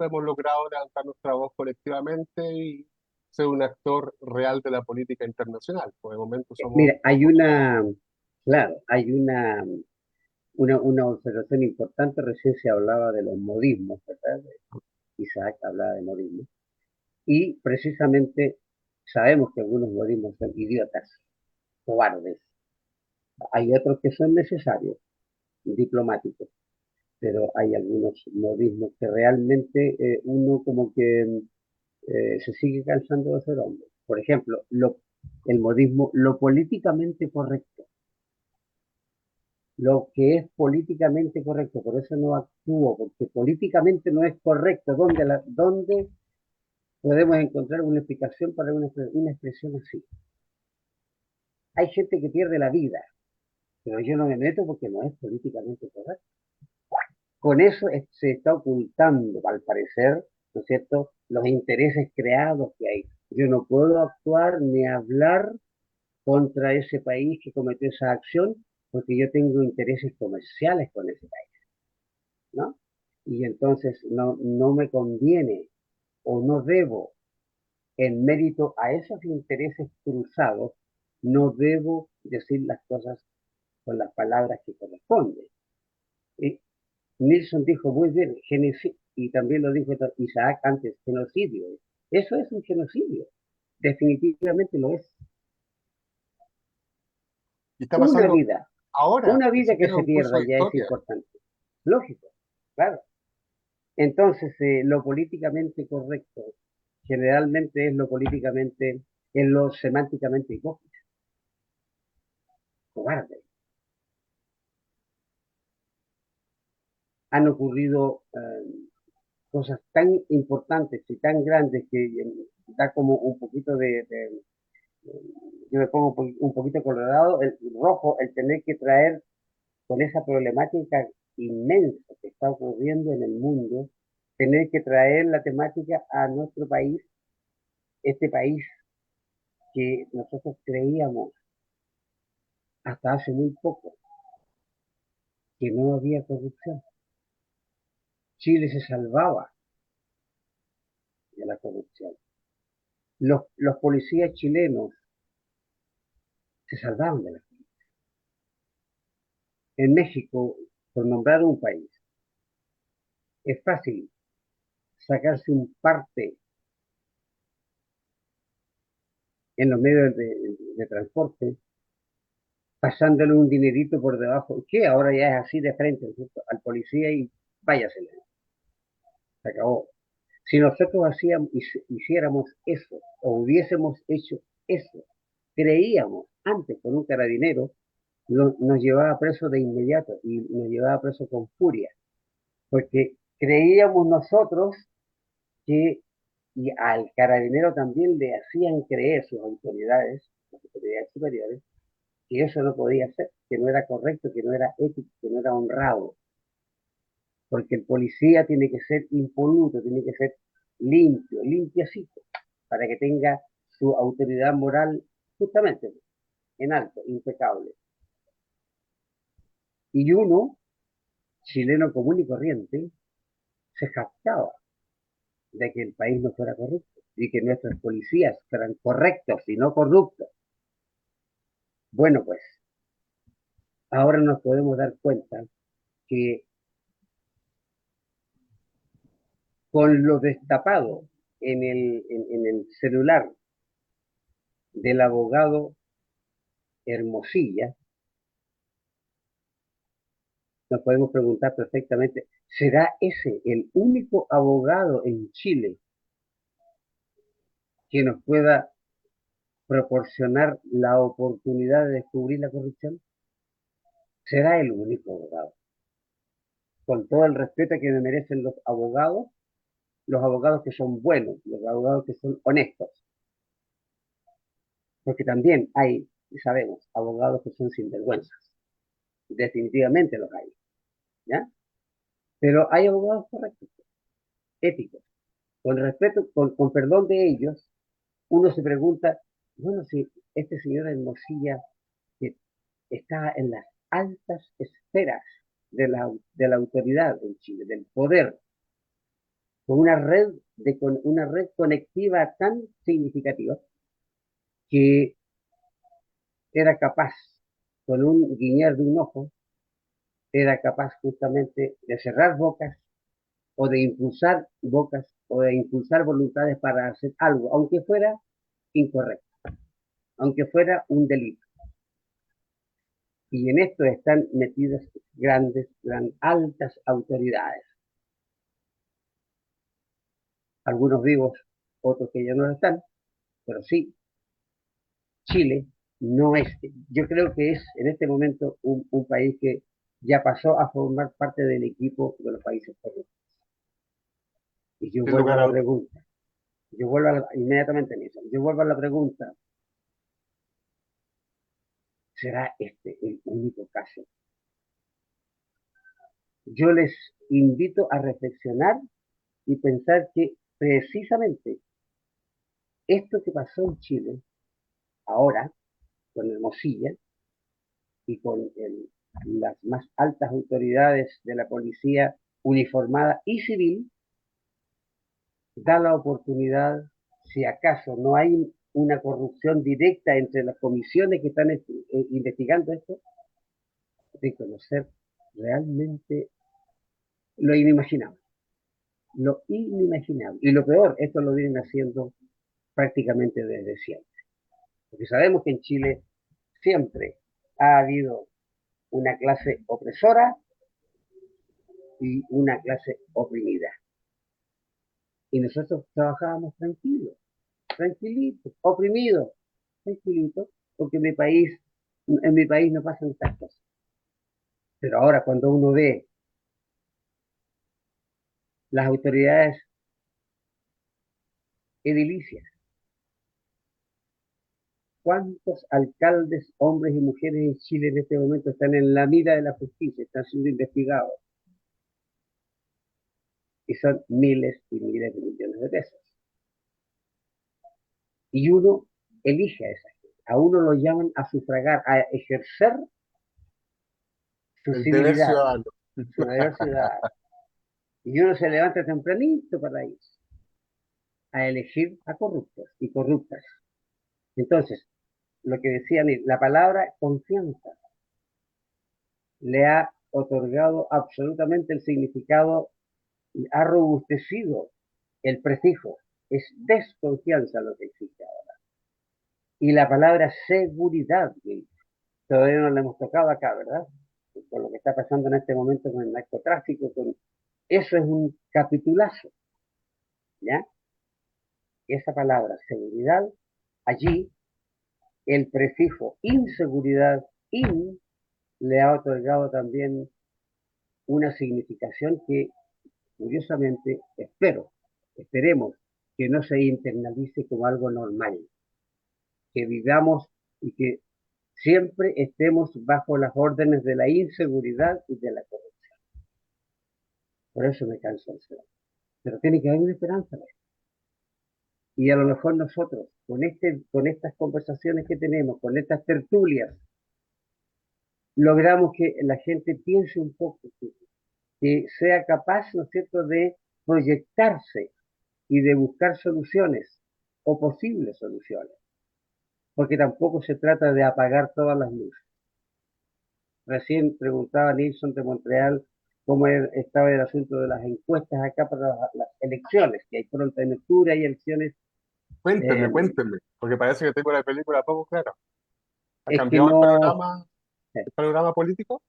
hemos logrado levantar nuestra voz colectivamente y ser un actor real de la política internacional. Por el momento somos Mira, hay una, claro, hay una observación importante. Recién se hablaba de los modismos, ¿verdad? Isaac hablaba de modismos. Y precisamente sabemos que algunos modismos son idiotas, cobardes. Hay otros que son necesarios, diplomáticos, pero hay algunos modismos que realmente uno como que se sigue cansando de ser hombre. Por ejemplo, el modismo, lo políticamente correcto, lo que es políticamente correcto, por eso no actúo, porque políticamente no es correcto. ¿Dónde podemos encontrar una explicación para una expresión así? Hay gente que pierde la vida, pero yo no me meto porque no es políticamente correcto. Con eso se está ocultando, al parecer, ¿no es cierto?, los intereses creados que hay. Yo no puedo actuar ni hablar contra ese país que cometió esa acción porque yo tengo intereses comerciales con ese país, ¿no? Y entonces no me conviene o no debo, en mérito a esos intereses cruzados, no debo decir las cosas con las palabras que corresponden. Y Nilsson dijo muy bien, genocidio, y también lo dijo Isaac antes, genocidio. Eso es un genocidio, definitivamente lo es. y está Una pasando vida, ahora, una ni vida que siquiera se un curso pierda de ya es historia. importante. Lógico, claro. Entonces, lo políticamente correcto generalmente es lo semánticamente hipócrita, cobarde. Han ocurrido cosas tan importantes y tan grandes que da como un poquito yo me pongo un poquito colorado, el rojo, el tener que traer con esa problemática inmensa que está ocurriendo en el mundo, tener que traer la temática a nuestro país, este país que nosotros creíamos hasta hace muy poco que no había corrupción. Chile se salvaba de la corrupción. Los policías chilenos se salvaban de la corrupción. En México, por nombrar un país, es fácil sacarse un parte en los medios de transporte, pasándole un dinerito por debajo, que ahora ya es así de frente, ¿cierto?, al policía y váyasele, se acabó. Si nosotros hiciéramos eso, o hubiésemos hecho eso, creíamos antes con un carabinero, nos llevaba preso de inmediato y nos llevaba preso con furia, porque creíamos nosotros que y al carabinero también le hacían creer sus autoridades, las autoridades superiores, que eso no podía ser, que no era correcto, que no era ético, que no era honrado, porque el policía tiene que ser impoluto, tiene que ser limpio, limpiacito, para que tenga su autoridad moral justamente en alto, impecable. Y uno, chileno común y corriente, se jactaba de que el país no fuera corrupto y que nuestros policías fueran correctos y no corruptos. Bueno, pues ahora nos podemos dar cuenta que con lo destapado en el celular del abogado Hermosilla, nos podemos preguntar perfectamente, ¿será ese el único abogado en Chile que nos pueda proporcionar la oportunidad de descubrir la corrupción? ¿Será el único abogado? Con todo el respeto que me merecen los abogados que son buenos, los abogados que son honestos, porque también hay, sabemos, abogados que son sinvergüenzas, definitivamente los hay, ¿ya? Pero hay abogados correctos, éticos, con respeto, con perdón de ellos, uno se pregunta, bueno, si este señor Hermosilla que está en las altas esferas de la autoridad en Chile, del poder, con una red conectiva tan significativa que era capaz, con un guiñar de un ojo, era capaz justamente de cerrar bocas o de impulsar bocas o de impulsar voluntades para hacer algo, aunque fuera incorrecto, aunque fuera un delito. Y en esto están metidas altas autoridades, algunos vivos, otros que ya no lo están, pero sí, Chile no es, yo creo que es en este momento un país que ya pasó a formar parte del equipo de los países corruptos. Y yo Sin vuelvo a lugar a la dudas. pregunta, inmediatamente en eso, yo vuelvo a la pregunta, ¿será este el único caso? Yo les invito a reflexionar y pensar que precisamente esto que pasó en Chile, ahora, con Hermosilla y con las más altas autoridades de la policía uniformada y civil, da la oportunidad, si acaso no hay una corrupción directa entre las comisiones que están investigando esto, de conocer realmente lo inimaginable. Lo inimaginable. Y lo peor, esto lo vienen haciendo prácticamente desde siempre. Porque sabemos que en Chile siempre ha habido una clase opresora y una clase oprimida. Y nosotros trabajábamos tranquilos, tranquilitos, oprimidos, tranquilitos, porque en mi país no pasan estas cosas. Pero ahora cuando uno ve las autoridades edilicias, ¿cuántos alcaldes, hombres y mujeres en Chile en este momento están en la mira de la justicia, están siendo investigados? Y son miles y miles de millones de pesos. Y uno elige a esa gente. A uno lo llaman a sufragar, a ejercer su El deber civilidad, ciudadano. su deber ciudadano. Y uno se levanta tempranito para ir a elegir a corruptos y corruptas. Entonces, lo que decían, la palabra confianza le ha otorgado absolutamente el significado, ha robustecido el prefijo. Es desconfianza lo que existe ahora. Y la palabra seguridad, todavía no la hemos tocado acá, ¿verdad? Con lo que está pasando en este momento con el narcotráfico, eso es un capitulazo, ¿ya? Esa palabra, seguridad, allí el prefijo inseguridad, in, le ha otorgado también una significación que, curiosamente, esperemos que no se internalice como algo normal, que vivamos y que siempre estemos bajo las órdenes de la inseguridad y de la corrupción. Por eso me canso de ser. Pero tiene que haber una esperanza. Y a lo mejor nosotros, con estas conversaciones que tenemos, con estas tertulias, logramos que la gente piense un poco, que sea capaz, ¿no es cierto?, de proyectarse y de buscar soluciones o posibles soluciones, porque tampoco se trata de apagar todas las luces. Recién preguntaba Nilsson de Montreal cómo estaba el asunto de las encuestas acá para las elecciones, que hay pronto en octubre, hay elecciones. Cuéntenme, eh, cuéntenme, porque parece que tengo la película poco clara. ¿Ha es que cambiado no, el panorama político?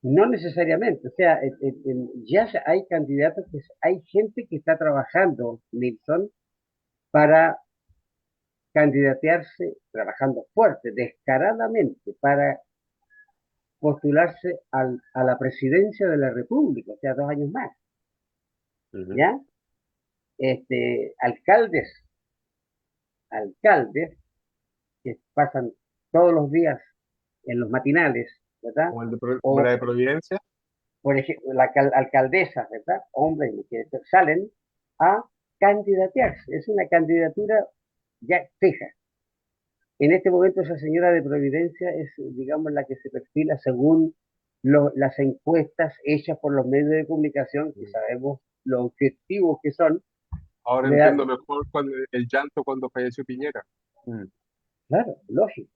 no necesariamente, o sea, ya hay candidatos, hay gente que está trabajando, Nilsson, para candidatearse, trabajando fuerte, descaradamente, para postularse a la presidencia de la República, o sea, 2 años más, Ujú. ¿ya? Alcaldes, alcaldes que pasan todos los días en los matinales, ¿verdad? Como la O, de Providencia. por ejemplo, la alcaldesa, ¿verdad? Hombres que salen a candidatearse. Es una candidatura ya fija. En este momento esa señora de Providencia es, digamos, la que se perfila según las encuestas hechas por los medios de comunicación, que sabemos los objetivos que son. Ahora Le da, entiendo mejor el llanto cuando falleció Piñera. Mm. claro, lógico,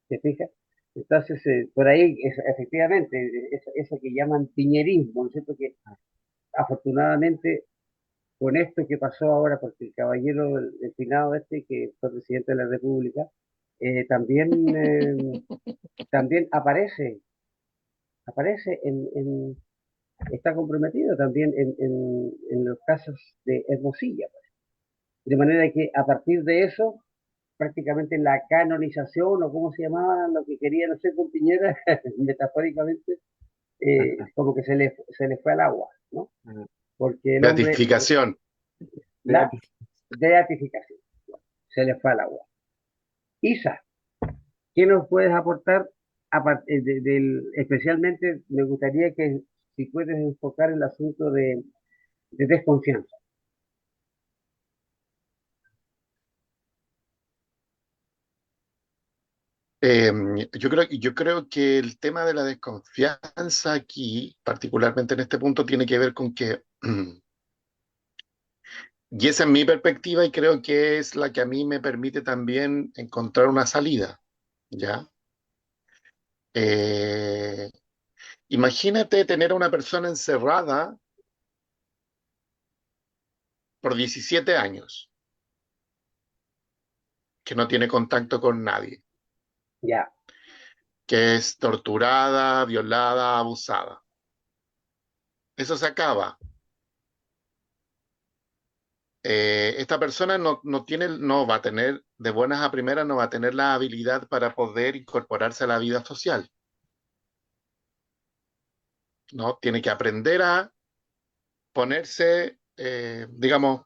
¿te fijas? Entonces, por ahí, efectivamente, eso que llaman piñerismo, ¿no es cierto? Que afortunadamente, con esto que pasó ahora, porque el caballero, el finado este, que fue presidente de la República, también aparece está comprometido también en los casos de Hermosilla, pues. De manera que a partir de eso, prácticamente la canonización, o cómo se llamaba, lo que querían hacer con Piñera, metafóricamente, como que se le fue al agua, ¿no? Mm. Porque el hombre, Beatificación. la beatificación, se le fue al agua. Isa, ¿qué nos puedes aportar? Especialmente me gustaría que si puedes enfocar el asunto de desconfianza. Eh, yo creo que el tema de la desconfianza aquí, particularmente en este punto, tiene que ver con que, y esa es mi perspectiva y creo que es la que a mí me permite también encontrar una salida, ¿ya? Eh, Imagínate tener a una persona encerrada por 17 años, que no tiene contacto con nadie, Ya, que es torturada, violada, abusada. Eso se acaba. Esta persona no va a tener, de buenas a primeras, no va a tener la habilidad para poder incorporarse a la vida social, ¿no? Tiene que aprender a ponerse, digamos,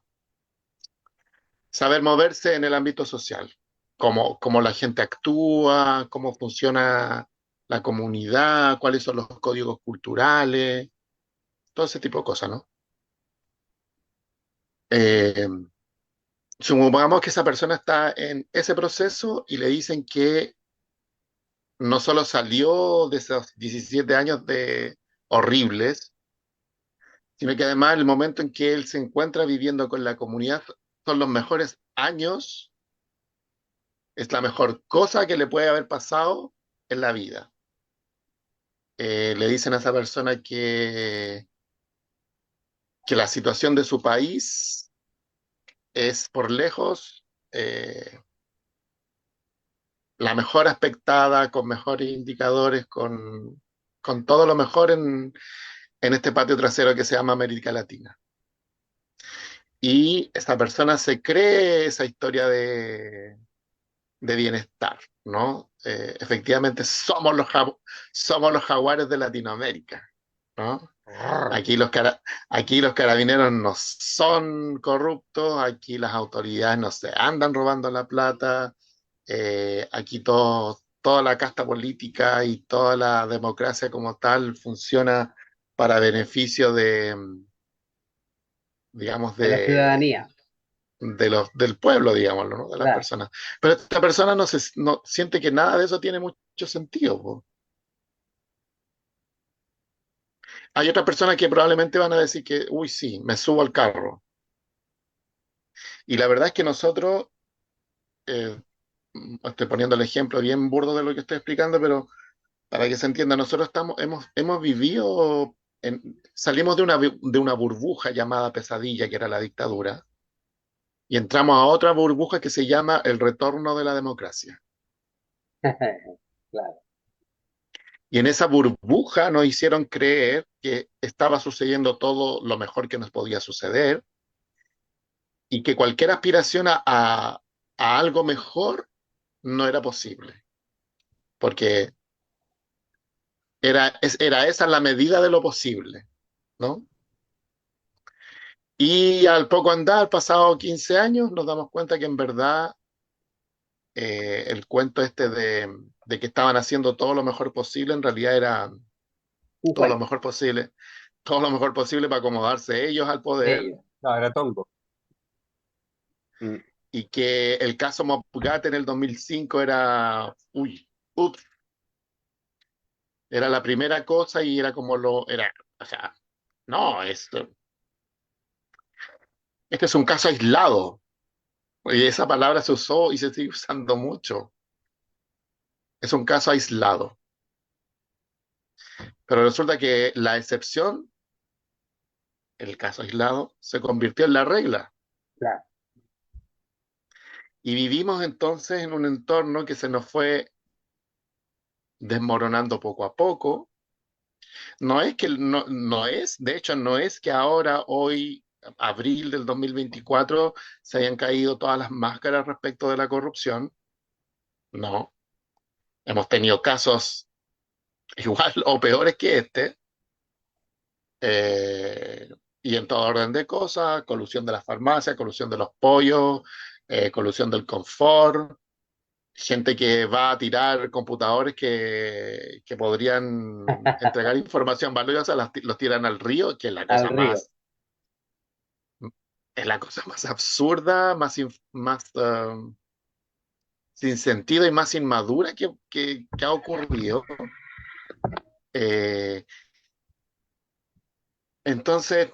saber moverse en el ámbito social, cómo la gente actúa, cómo funciona la comunidad, cuáles son los códigos culturales, todo ese tipo de cosas, ¿no? Eh, Supongamos que esa persona está en ese proceso y le dicen que no solo salió de esos 17 años de horribles, sino que además el momento en que él se encuentra viviendo con la comunidad son los mejores años, es la mejor cosa que le puede haber pasado en la vida. Le dicen a esa persona que la situación de su país es por lejos, eh, la mejor aspectada, con mejores indicadores, con todo lo mejor en este patio trasero que se llama América Latina. Y esta persona se cree esa historia de bienestar, ¿no? Efectivamente, somos los jaguares de Latinoamérica, ¿no? Aquí los, aquí los carabineros no son corruptos, aquí las autoridades no se andan robando la plata, aquí toda la casta política y toda la democracia como tal funciona para beneficio de, digamos, de la ciudadanía, del pueblo, digámoslo, ¿no? De las claro. personas. Pero esta persona no siente que nada de eso tiene mucho sentido, po. Hay otras personas que probablemente van a decir que, uy, sí, me subo al carro. Y la verdad es que nosotros, eh, estoy poniendo el ejemplo bien burdo de lo que estoy explicando, pero para que se entienda, nosotros hemos vivido, salimos de una burbuja llamada pesadilla, que era la dictadura, y entramos a otra burbuja que se llama el retorno de la democracia. Claro, Y en esa burbuja nos hicieron creer que estaba sucediendo todo lo mejor que nos podía suceder y que cualquier aspiración a algo mejor no era posible, porque era esa la medida de lo posible, ¿no? Y al poco andar, pasado 15 años, nos damos cuenta que en verdad el cuento este de que estaban haciendo todo lo mejor posible, en realidad era un todo lo cuento mejor posible, todo lo mejor posible para acomodarse ellos al de poder, ellos. No, era tongo. Mm. y que el caso Mopgate en el 2005 era, uy, ups, era la primera cosa y era como o sea, no, este es un caso aislado, y esa palabra se usó y se sigue usando mucho, es un caso aislado, pero resulta que la excepción, el caso aislado, se convirtió en la regla. Claro, Y vivimos entonces en un entorno que se nos fue desmoronando poco a poco. No es, de hecho, no es que ahora, hoy, abril del 2024, se hayan caído todas las máscaras respecto de la corrupción. No, hemos tenido casos igual o peores que este, eh, y en todo orden de cosas, colusión de las farmacias, colusión de los pollos, colusión del confort, gente que va a tirar computadores que podrían entregar información valiosa, los tiran al río, que al río. es la cosa más absurda, más sin sentido y más inmadura que ha ocurrido. Eh, entonces,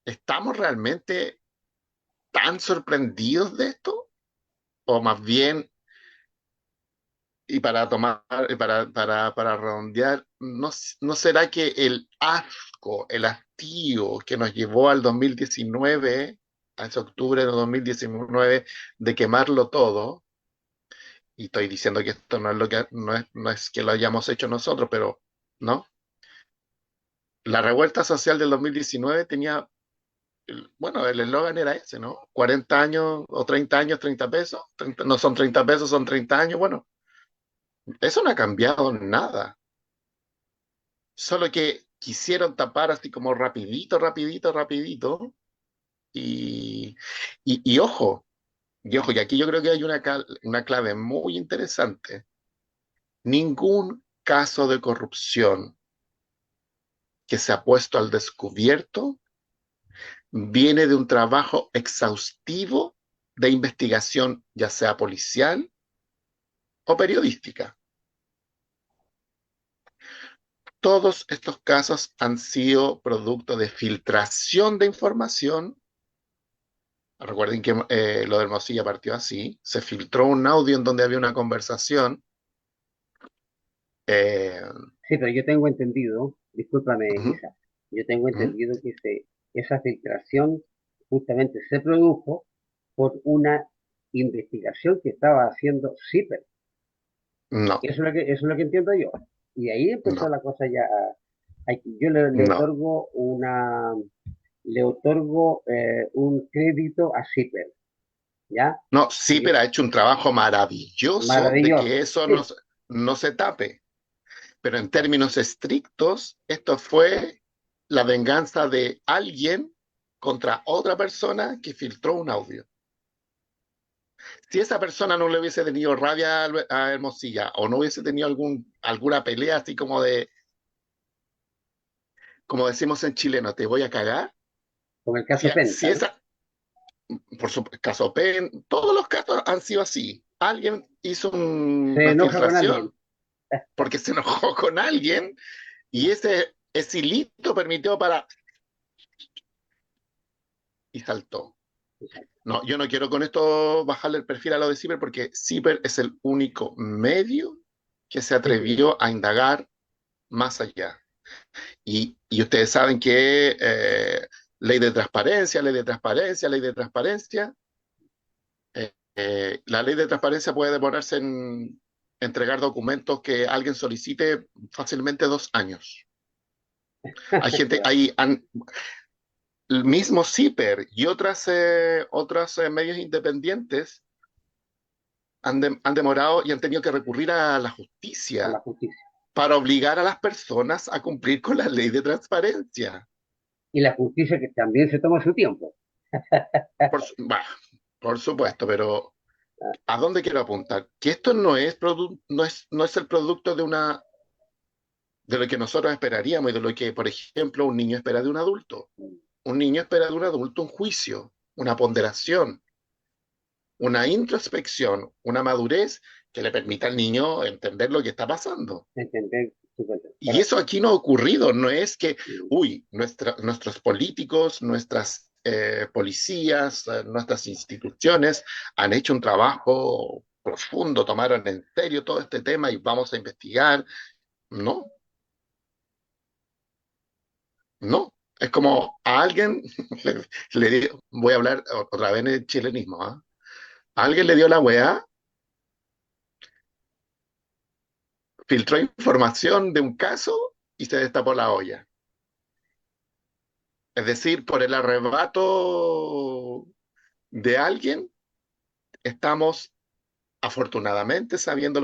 ¿estamos realmente tan sorprendidos de esto? O más bien, y para tomar, para redondear, ¿no será que el asco, el hastío que nos llevó al 2019, a ese octubre de 2019, de quemarlo todo? Y estoy diciendo que esto no es no es que lo hayamos hecho nosotros, pero no. La revuelta social del 2019 tenía, bueno, el eslogan era ese, ¿no? 40 años o 30 años, 30 pesos. No son 30 pesos, son 30 años. Bueno, eso no ha cambiado nada. Solo que quisieron tapar así como rapidito, rapidito, rapidito. Y, y ojo, y aquí yo creo que hay una clave muy interesante. Ningún caso de corrupción que se ha puesto al descubierto viene de un trabajo exhaustivo de investigación, ya sea policial o periodística. Todos estos casos han sido producto de filtración de información. Recuerden que lo de Hermosilla partió así. Se filtró un audio en donde había una conversación. Eh, Sí, pero yo tengo entendido, discúlpame, uh-huh, Misa, yo tengo uh-huh, entendido que esa filtración justamente se produjo por una investigación que estaba haciendo CIPER. No, Eso es lo que entiendo yo. Y ahí empezó no, la cosa ya yo no. le otorgo un crédito a CIPER, ¿ya? No, sí, Y pero ha hecho un trabajo maravilloso de que maravilloso. eso Sí, no se tape. Pero en términos estrictos, esto fue la venganza de alguien contra otra persona que filtró un audio. Si esa persona no le hubiese tenido rabia a Hermosilla o no hubiese tenido alguna pelea así como decimos en chileno, te voy a cagar. con el Si, caso si Pental, esa, por su caso Pen, todos los casos han sido así. Alguien hizo se una enoja con alguien. filtración porque se enojó con alguien y ese hilito permitió para y saltó. No, yo no quiero con esto bajarle el perfil a lo de Ciber porque Ciber es el único medio que se atrevió a indagar más allá. Y ustedes saben que ley de transparencia, ley de transparencia, ley de transparencia. La ley de transparencia puede demorarse en entregar documentos que alguien solicite fácilmente 2 años. Hay gente, Claro, el mismo CIPER y otros medios independientes han demorado y han tenido que recurrir a la a la justicia justicia. para obligar a las personas a cumplir con la ley de transparencia. Y la justicia que también se toma su tiempo. Bah, por supuesto, pero ¿a dónde quiero apuntar? Que esto no es el producto de lo que nosotros esperaríamos y de lo que, por ejemplo, un niño espera de un adulto. Un niño espera de un adulto un juicio, una ponderación, una introspección, una madurez que le permita al niño entender lo que está pasando. Entender su cuenta. Y Correcto. eso aquí no ha ocurrido, no es que, uy, nuestros políticos, nuestras policías, nuestras instituciones han hecho un trabajo profundo, tomaron en serio todo este tema y vamos a investigar. No, no. Es como a alguien, voy a hablar otra vez en el chilenismo, ¿ah? A alguien le dio la weá, filtró información de un caso y se destapó la olla. Es decir, por el arrebato de alguien, estamos afortunadamente sabiendo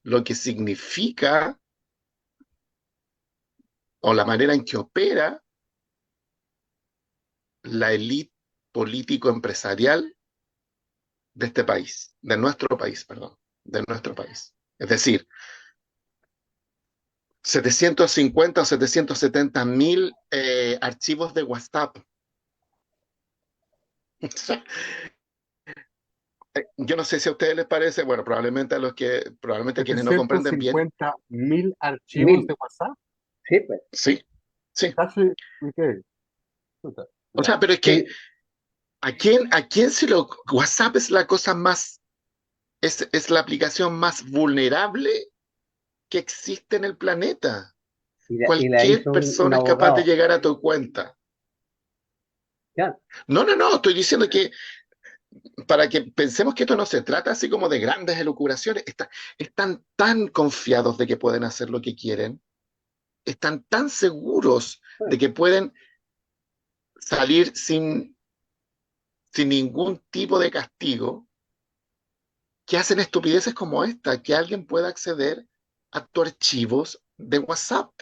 lo que significa o la manera en que opera la élite político-empresarial de este país, de nuestro país, perdón, de nuestro país. Es decir, 750 o 770.000 archivos de WhatsApp. Yo no sé si a ustedes les parece, bueno, probablemente quienes no comprenden bien, 750.000 archivos Mil, de WhatsApp. sí, pues. sí, sí. Casi, ¿qué? Puta, O ya. sea, pero es que Sí, ¿a quién WhatsApp es la cosa más, es la aplicación más vulnerable que existe en el planeta? y la Cualquier hizo un persona es capaz de abogado. llegar a tu cuenta. Ya, No, no, no, estoy diciendo que para que pensemos que esto no se trata así como de grandes elucubraciones, están tan confiados de que pueden hacer lo que quieren, están tan seguros de bueno, que pueden salir sin ningún tipo de castigo, que hacen estupideces como esta, que alguien pueda acceder a tus archivos de WhatsApp.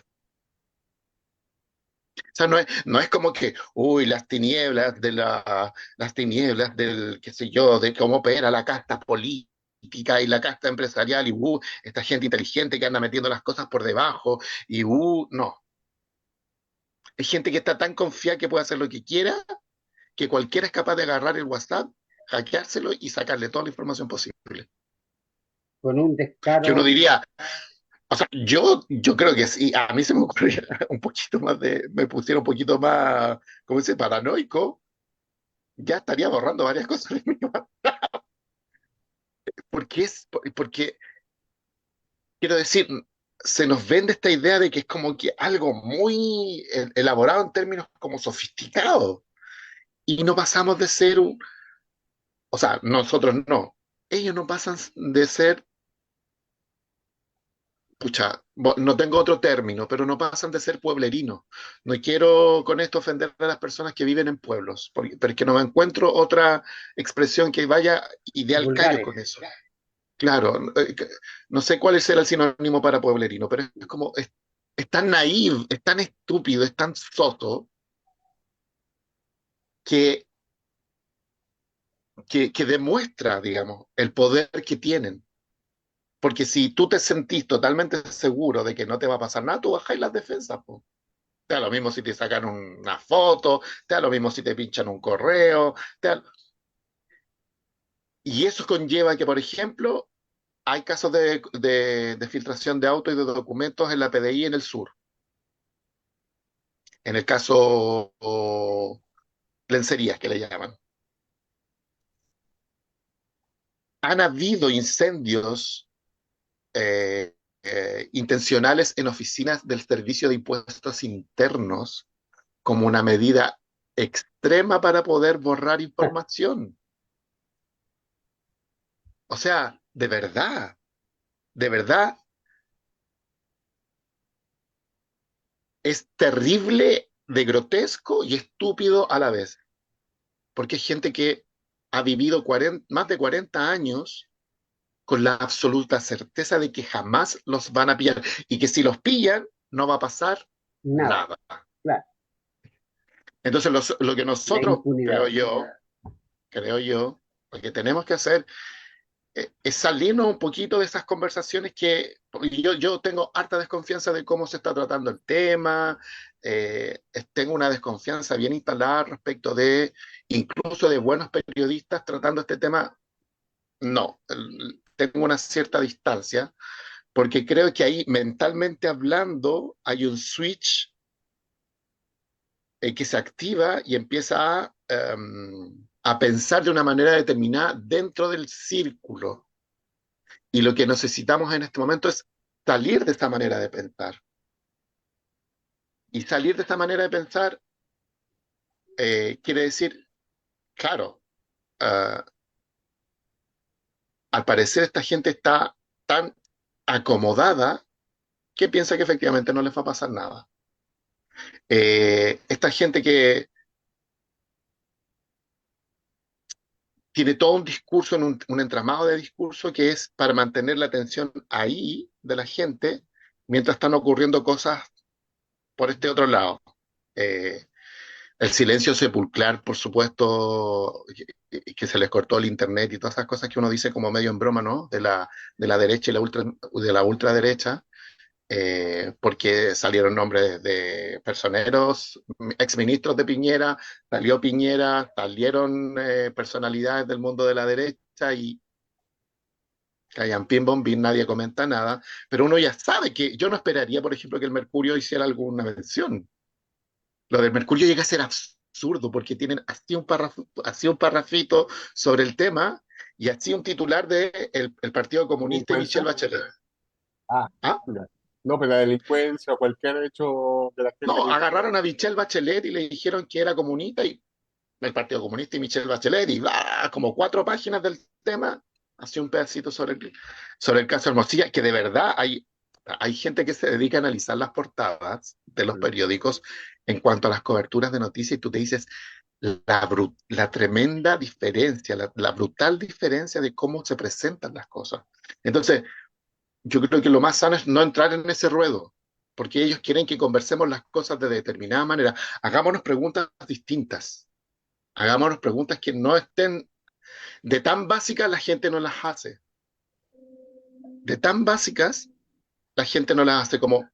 O sea, no es como que, uy, las tinieblas del, qué sé yo, de cómo opera la casta política y la casta empresarial, y esta gente inteligente que anda metiendo las cosas por debajo, y no. Hay gente que está tan confiada que puede hacer lo que quiera, que cualquiera es capaz de agarrar el WhatsApp, hackeárselo y sacarle toda la información posible. con un Que uno descaro. diría, o sea, yo creo que sí, a mí se me ocurrió un poquito más me pusiera un poquito más, ¿cómo se dice?, paranoico, ya estaría borrando varias cosas de mi WhatsApp. Porque, quiero decir, se nos vende esta idea de que es como que algo muy elaborado en términos como sofisticados, y no pasamos de ser o sea, nosotros no. Ellos no pasan de ser, pucha, no tengo otro término, pero no pasan de ser pueblerinos. No quiero con esto ofender a las personas que viven en pueblos, porque no me encuentro otra expresión que vaya y dé al callo Vulgares. con eso. Claro, no sé cuál será el sinónimo para pueblerino, pero es como, es tan naive, es tan estúpido, es tan soto que, que demuestra, digamos, el poder que tienen. Porque si tú te sentís totalmente seguro de que no te va a pasar nada, tú bajáis las defensas, po. Te da lo mismo si te sacan una foto, te da lo mismo si te pinchan un correo, y eso conlleva que, por ejemplo, hay casos de filtración de autos y de documentos en la PDI en el sur. En el caso lencerías, que le llaman. Han habido incendios intencionales en oficinas del Servicio de Impuestos Internos como una medida extrema para poder borrar información. O sea, de verdad, es terrible de grotesco y estúpido a la vez, porque hay gente que ha vivido más de 40 años con la absoluta certeza de que jamás los van a pillar y que si los pillan no va a pasar Nada. nada. Claro. Entonces lo que La nosotros, impunidad. creo yo, lo que tenemos que hacer es salirnos un poquito de esas conversaciones que porque yo tengo harta desconfianza de cómo se está tratando el tema, tengo una desconfianza bien instalada respecto de incluso de buenos periodistas tratando este tema. No, tengo una cierta distancia porque creo que ahí mentalmente hablando hay un switch que se activa y empieza a pensar de una manera determinada dentro del círculo. Y lo que necesitamos en este momento es salir de esta manera de pensar. Y salir de esta manera de pensar quiere decir, claro, uh, al parecer esta gente está tan acomodada que piensa que efectivamente no les va a pasar nada. Esta gente que tiene todo un discurso, un entramado de discurso que es para mantener la atención ahí de la gente mientras están ocurriendo cosas por este otro lado. Eh, el silencio sepulcral, por supuesto, que se les cortó el internet y todas esas cosas que uno dice como medio en broma, ¿no? De la derecha y de la ultraderecha, porque salieron nombres de personeros, exministros de Piñera, salió Piñera, salieron personalidades del mundo de la derecha y callan pim bombín, nadie comenta nada, pero uno ya sabe que yo no esperaría, por ejemplo, que el Mercurio hiciera alguna mención. Lo del Mercurio llega a ser absurdo porque tienen así un parrafito sobre el tema y así un titular de el Partido Comunista y Michelle Delincuencia. Bachelet. Ah, ¿Ah? ya. No, pero la delincuencia o cualquier hecho de la gente No, que agarraron a Michelle Bachelet y le dijeron que era comunista y el Partido Comunista y Michelle Bachelet y como 4 páginas del tema, así un pedacito sobre el caso Hermosilla, que de verdad hay gente que se dedica a analizar las portadas de los periódicos en cuanto a las coberturas de noticias y tú te dices la tremenda diferencia, la brutal diferencia de cómo se presentan las cosas. Entonces, yo creo que lo más sano es no entrar en ese ruedo, porque ellos quieren que conversemos las cosas de determinada manera. Hagámonos preguntas distintas. Hagámonos preguntas que no estén de tan básicas, la gente no las hace. De tan básicas, la gente no las hace. Como,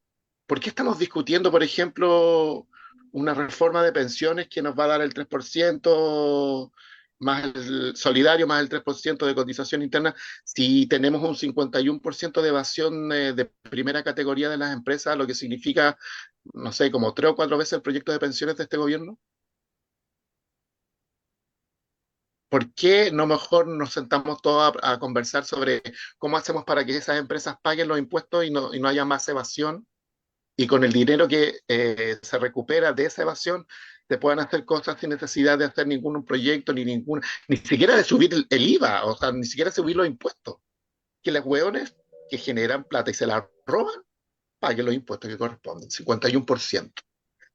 ¿por qué estamos discutiendo, por ejemplo, una reforma de pensiones que nos va a dar el 3% más el solidario, más el 3% de cotización interna, si tenemos un 51% de evasión de primera categoría de las empresas, lo que significa, no sé, como 3 o 4 veces el proyecto de pensiones de este gobierno? ¿Por qué no mejor nos sentamos todos a conversar sobre cómo hacemos para que esas empresas paguen los impuestos y no haya más evasión? Y con el dinero que se recupera de esa evasión, se puedan hacer cosas sin necesidad de hacer ningún proyecto, ni siquiera de subir el IVA, o sea, ni siquiera subir los impuestos. Que los hueones que generan plata y se la roban, paguen los impuestos que corresponden. 51%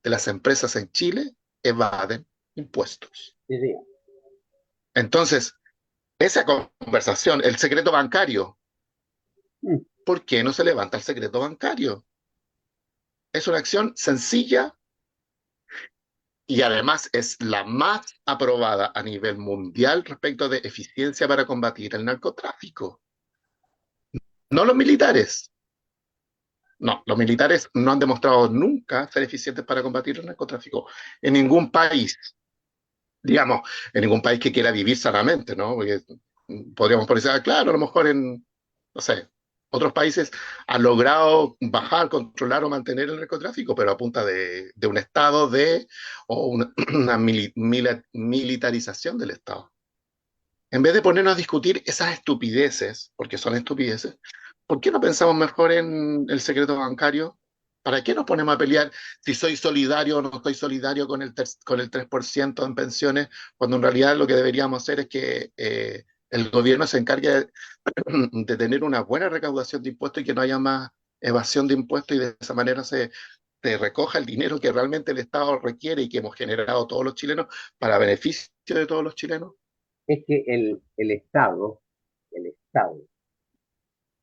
de las empresas en Chile evaden impuestos. Sí, sí. Entonces, esa conversación, el secreto bancario, Mm. ¿por qué no se levanta el secreto bancario? Es una acción sencilla y además es la más aprobada a nivel mundial respecto de eficiencia para combatir el narcotráfico. No los militares. No, los militares no han demostrado nunca ser eficientes para combatir el narcotráfico en ningún país, digamos, en ningún país que quiera vivir sanamente, ¿no? Porque podríamos ponerse, claro, a lo mejor en, no sé, otros países han logrado bajar, controlar o mantener el narcotráfico, pero a punta de un Estado o una militarización del Estado. En vez de ponernos a discutir esas estupideces, porque son estupideces, ¿por qué no pensamos mejor en el secreto bancario? ¿Para qué nos ponemos a pelear si soy solidario o no estoy solidario con el 3% en pensiones, cuando en realidad lo que deberíamos hacer es que el gobierno se encargue de tener una buena recaudación de impuestos y que no haya más evasión de impuestos y de esa manera se recoja el dinero que realmente el Estado requiere y que hemos generado todos los chilenos para beneficio de todos los chilenos? Es que el Estado,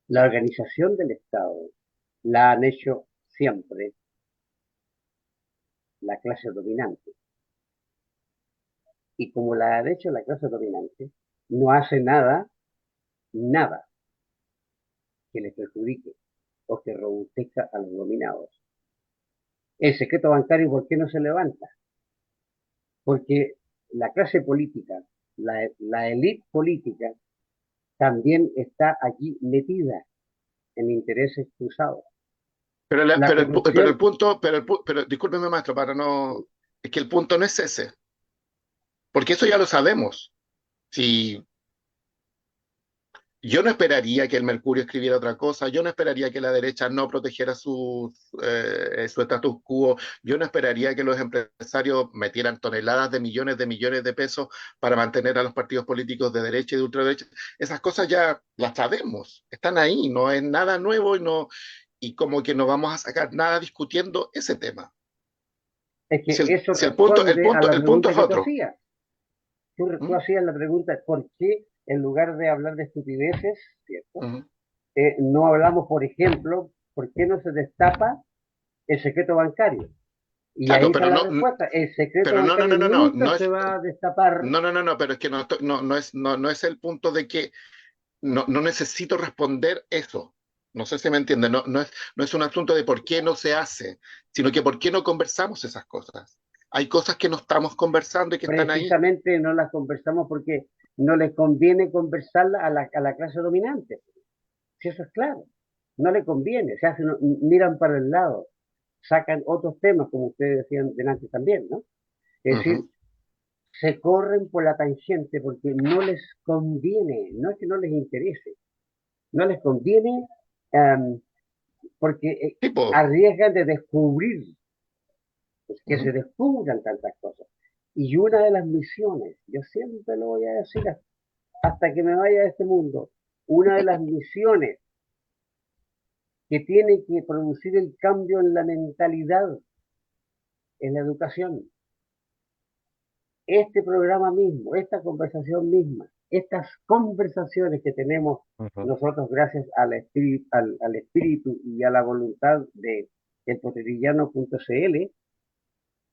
la organización del Estado, la han hecho siempre la clase dominante. Y como la ha hecho la clase dominante, no hace nada que les perjudique o que robustezca a los dominados. El secreto bancario, ¿por qué no se levanta? Porque la clase política, la élite política, también está allí metida en intereses cruzados. La Pero el corrupción, punto, pero discúlpeme, maestro, para no, es que el punto no es ese, porque eso ya lo sabemos. Si yo no esperaría que el Mercurio escribiera otra cosa, yo no esperaría que la derecha no protegiera su status quo, yo no esperaría que los empresarios metieran toneladas de millones de pesos para mantener a los partidos políticos de derecha y de ultraderecha. Esas cosas ya las sabemos, están ahí, no es nada nuevo y como que no vamos a sacar nada discutiendo ese tema. es que Si el, eso si el punto, responde a la el punto pregunta es que tú otro. hacías. Tú ¿Mm? hacías la pregunta, ¿por qué en lugar de hablar de estupideces, ¿cierto? Ujú. No hablamos, por ejemplo, ¿por qué no se destapa el secreto bancario? Y Claro, ahí está la respuesta. El secreto bancario nunca no se es, va a destapar pero es que no es el punto de que no necesito responder eso. No sé si me entiende, no es un asunto de por qué no se hace, sino que por qué no conversamos esas cosas. Hay cosas que no estamos conversando y que están ahí. precisamente, no las conversamos porque no les conviene conversarla a la clase dominante. Si eso es claro, no le conviene, se hacen, miran para el lado, sacan otros temas, como ustedes decían delante también, ¿no? Es decir, Ujú. se corren por la tangente porque no les conviene, no es que no les interese, no les conviene um, porque Tipo, arriesgan de descubrir, pues, que se ujú. descubran tantas cosas. Y una de las misiones, yo siempre lo voy a decir hasta que me vaya de este mundo, una de las misiones que tiene que producir el cambio en la mentalidad es la educación. Este programa mismo, esta conversación misma, estas conversaciones que tenemos Ujú. nosotros gracias al espíritu y a la voluntad de elpoterillano.cl,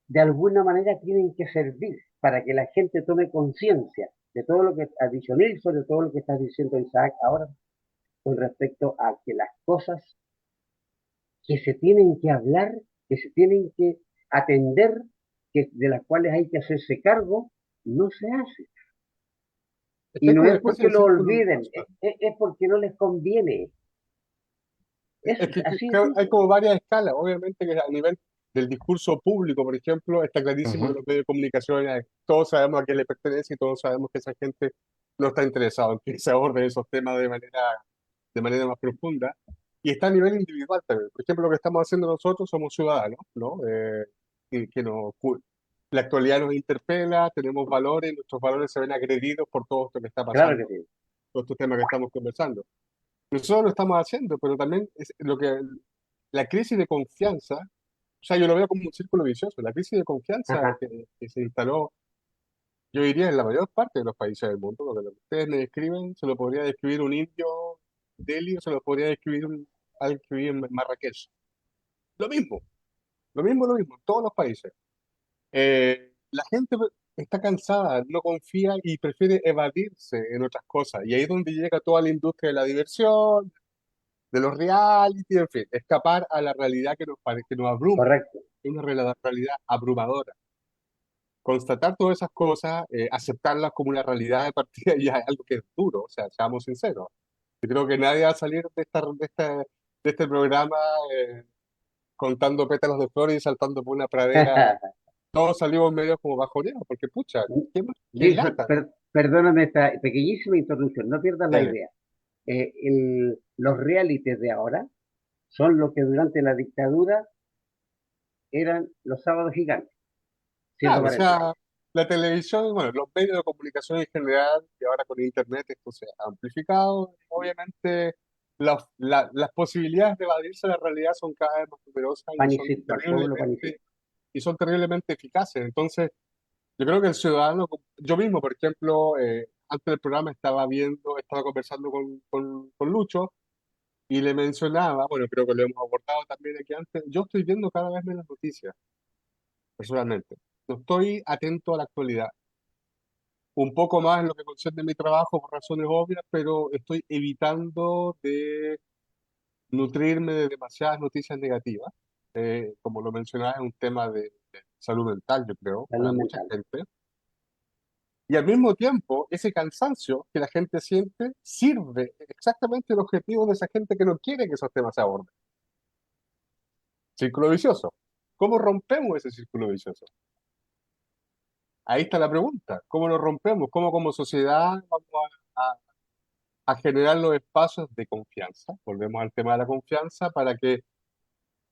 de alguna manera tienen que servir para que la gente tome conciencia de todo lo que ha dicho Nilsson, de todo lo que está diciendo Isaac ahora, con respecto a que las cosas que se tienen que hablar, que se tienen que atender, de las cuales hay que hacerse cargo, no se hace. Es que Y hay no como una es especie porque de lo círculo olviden, vicioso. es porque no les conviene. Eso Es es que así de creo hay simple. como varias escalas. Obviamente que a nivel del discurso público, por ejemplo, está clarísimo que Ujú. los medios de comunicación, todos sabemos a quién le pertenece y todos sabemos que esa gente no está interesada en que se aborden esos temas de manera más profunda. Y está a nivel individual también. Por ejemplo, lo que estamos haciendo nosotros somos ciudadanos, ¿no? Que nos, la actualidad nos interpela, tenemos valores, nuestros valores se ven agredidos por todo esto que está Claro que pasando, sí. todos estos temas que estamos conversando. Nosotros lo estamos haciendo, pero también es lo que la crisis de confianza, o sea, yo lo veo como un círculo vicioso. La crisis de confianza Ajá. que se instaló, yo diría, en la mayor parte de los países del mundo, porque lo que ustedes me describen, se lo podría describir un indio Delhi o se lo podría describir alguien que vive en Marrakech. Lo mismo, lo mismo, en todos los países. La gente está cansada, no confía y prefiere evadirse en otras cosas. Y ahí es donde llega toda la industria de la diversión, de los reality, en fin, escapar a la realidad que nos abruma, Correcto. es una realidad abrumadora. Constatar todas esas cosas, aceptarlas como una realidad de partida ya es algo que es duro, o sea, seamos sinceros. Yo creo que nadie va a salir de este programa contando pétalos de flores y saltando por una pradera. Todos salimos medio como bajoneados, porque pucha, qué Gilson, lata. perdóname esta pequeñísima interrupción, no pierdas la Dele. idea. Los realities de ahora son lo que durante la dictadura eran los sábados gigantes, siendo Claro, o paréntesis. sea, la televisión, bueno, los medios de comunicación en general, y ahora con internet esto se ha amplificado, obviamente las posibilidades de evadirse de la realidad son cada vez más numerosas Panicito, al pueblo panicito. y son terriblemente eficaces. Entonces, yo creo que el ciudadano, yo mismo, por ejemplo, antes del programa estaba conversando con Lucho y le mencionaba, bueno, creo que lo hemos abordado también aquí antes, yo estoy viendo cada vez menos noticias, personalmente. No estoy atento a la actualidad. Un poco más en lo que concierne mi trabajo por razones obvias, pero estoy evitando de nutrirme de demasiadas noticias negativas. Como lo mencionaba, es un tema de salud mental, yo creo, para Salud mucha mental. gente. Y al mismo tiempo, ese cansancio que la gente siente sirve exactamente el objetivo de esa gente que no quiere que esos temas se aborden. Círculo vicioso. ¿Cómo rompemos ese círculo vicioso? Ahí está la pregunta. ¿Cómo lo rompemos? ¿Cómo como sociedad vamos a generar los espacios de confianza? Volvemos al tema de la confianza para que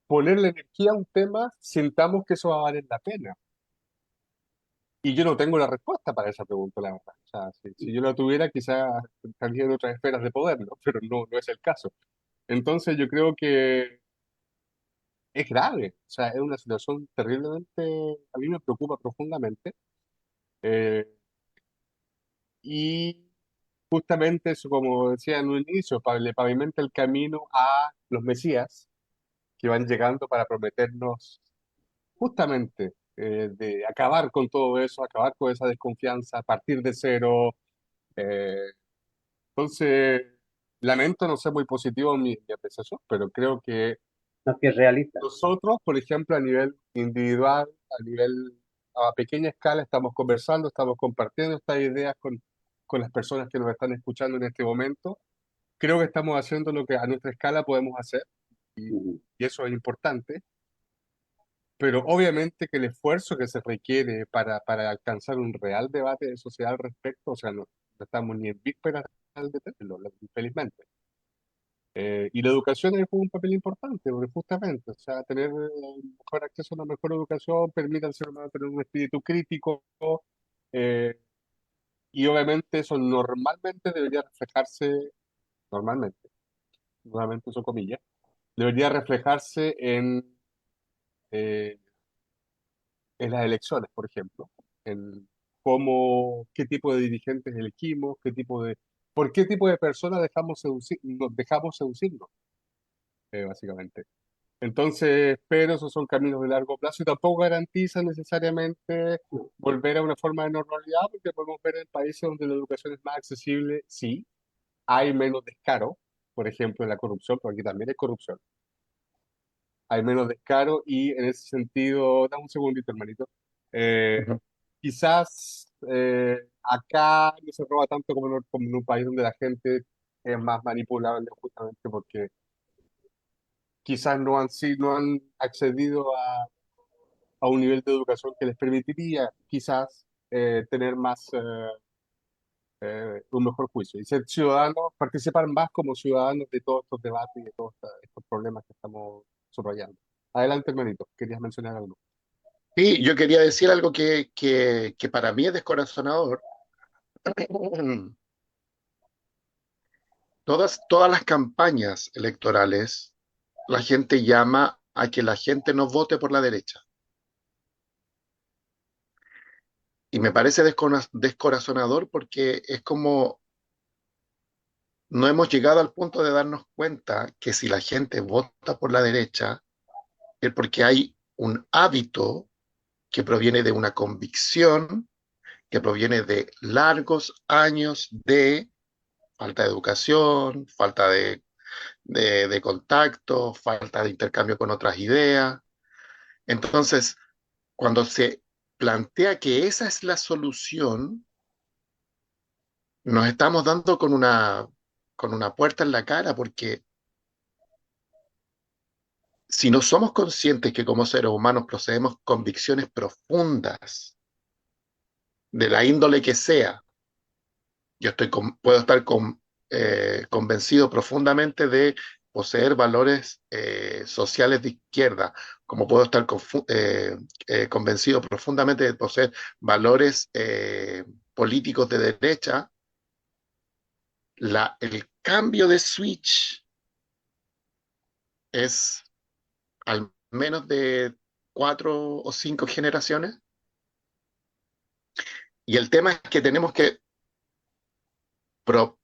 ponerle energía a un tema sintamos que eso va a valer la pena. Y yo no tengo la respuesta para esa pregunta, la verdad. O sea, si yo la tuviera, quizás estaría en otras esferas de poder, ¿no? Pero no es el caso. Entonces yo creo que es grave. O sea, es una situación terriblemente, a mí me preocupa profundamente. Eh, y justamente eso, como decía en un inicio, le pavimenta el camino a los mesías que van llegando para prometernos justamente de acabar con todo eso, acabar con esa desconfianza, partir de cero. eh, entonces, lamento no ser muy positivo en mi apreciación, pero creo que No es que es realista. nosotros, por ejemplo, a nivel individual, a pequeña escala, estamos conversando, estamos compartiendo estas ideas con las personas que nos están escuchando en este momento. Creo que estamos haciendo lo que a nuestra escala podemos hacer y, Ujú. y eso es importante, pero obviamente que el esfuerzo que se requiere para alcanzar un real debate de sociedad al respecto, o sea, no estamos ni en vísperas de tenerlo, infelizmente. Y la educación juega un papel importante, porque justamente, o sea, tener mejor acceso a una mejor educación permite al ser humano tener un espíritu crítico, eh, y obviamente eso normalmente debería reflejarse, normalmente, nuevamente uso comillas, debería reflejarse eh, en las elecciones, por ejemplo, en qué tipo de dirigentes elegimos, por qué tipo de personas nos dejamos seducirnos, básicamente. Entonces, pero esos son caminos de largo plazo y tampoco garantizan necesariamente volver a una forma de normalidad, porque podemos ver en países donde la educación es más accesible, sí, hay menos descaro, por ejemplo, en la corrupción, porque aquí también hay corrupción, hay menos descaro y en ese sentido, dame un segundito, hermanito, eh, Ujú. quizás acá no se roba tanto como en un país donde la gente es más manipulable justamente porque quizás no han accedido a un nivel de educación que les permitiría quizás tener un mejor juicio y ser ciudadanos, participar más como ciudadanos de todos estos debates y de todos estos problemas que estamos subrayando. Adelante, hermanito, querías mencionar algo. Sí, yo quería decir algo que para mí es descorazonador. Todas las campañas electorales, la gente llama a que la gente no vote por la derecha. Y me parece descorazonador porque es como no hemos llegado al punto de darnos cuenta que si la gente vota por la derecha es porque hay un hábito que proviene de una convicción, que proviene de largos años de falta de educación, falta de contacto, falta de intercambio con otras ideas. Entonces, cuando se plantea que esa es la solución, nos estamos dando con una puerta en la cara, porque si no somos conscientes que como seres humanos poseemos convicciones profundas de la índole que sea, puedo estar convencido profundamente de poseer valores sociales de izquierda, como puedo estar convencido profundamente de poseer valores políticos de derecha. El cambio de switch es al menos de 4 o 5 generaciones, y el tema es que tenemos que pro-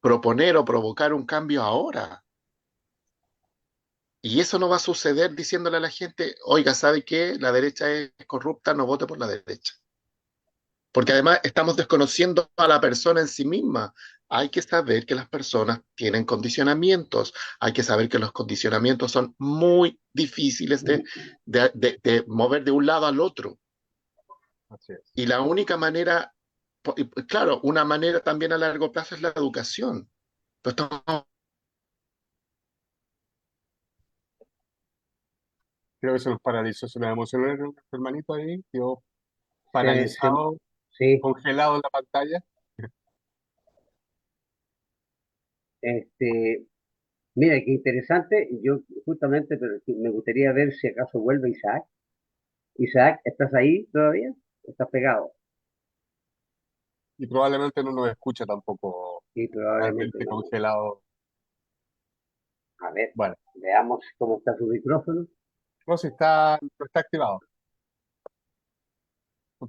proponer o provocar un cambio ahora. Y eso no va a suceder diciéndole a la gente, oiga, ¿sabe qué? La derecha es corrupta, no vote por la derecha. Porque además estamos desconociendo a la persona en sí misma. Hay que saber que las personas tienen condicionamientos, hay que saber que los condicionamientos son muy difíciles de mover de un lado al otro. Así es. Y la única manera, claro, una manera también a largo plazo es la educación. Pero Creo que se nos paralizó, se nos emocionó el hermanito ahí, quedó Se- se- paralizado, sí, congelado en la pantalla. este, mira, qué interesante. Yo justamente pero sí, me gustaría ver si acaso vuelve Isaac. Isaac, ¿estás ahí todavía? ¿Estás pegado? Y probablemente no nos escucha tampoco, Sí, probablemente totalmente no. congelado. A ver, Bueno, veamos cómo está su micrófono. no sé si no está activado.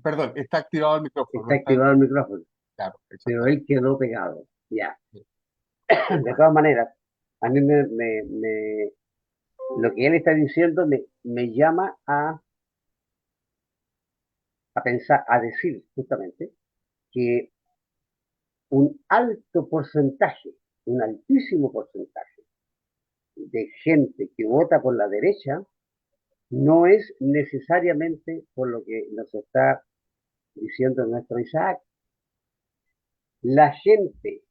Perdón, está activado el micrófono, no Está está activado el micrófono, claro, pero exactamente. él quedó pegado. Ya. Sí. De todas maneras, a mí lo que él está diciendo me llama a pensar, a decir justamente que un alto porcentaje, un altísimo porcentaje de gente que vota por la derecha no es necesariamente por lo que nos está diciendo nuestro Isaac. La gente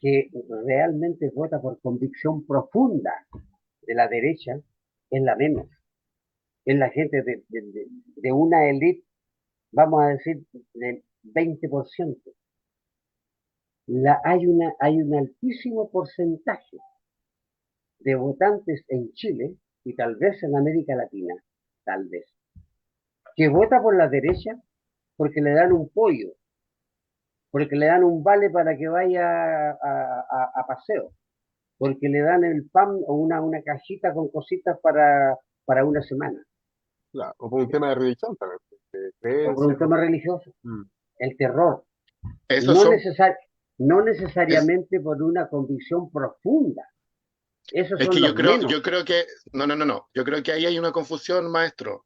que realmente vota por convicción profunda de la derecha es la menos. Es la gente de una élite, vamos a decir, del 20%. Hay un altísimo porcentaje de votantes en Chile y tal vez en América Latina, tal vez, que vota por la derecha porque le dan un pollo, porque le dan un vale para que vaya a paseo, porque le dan el pan o una cajita con cositas para una semana, Claro, o por un tema de religión también, de o por un creencias. tema religioso, Mm. el terror, esos no, son, no es, necesariamente por una convicción profunda. Esos es son que los menos. yo creo que, no, yo creo que ahí hay una confusión, maestro.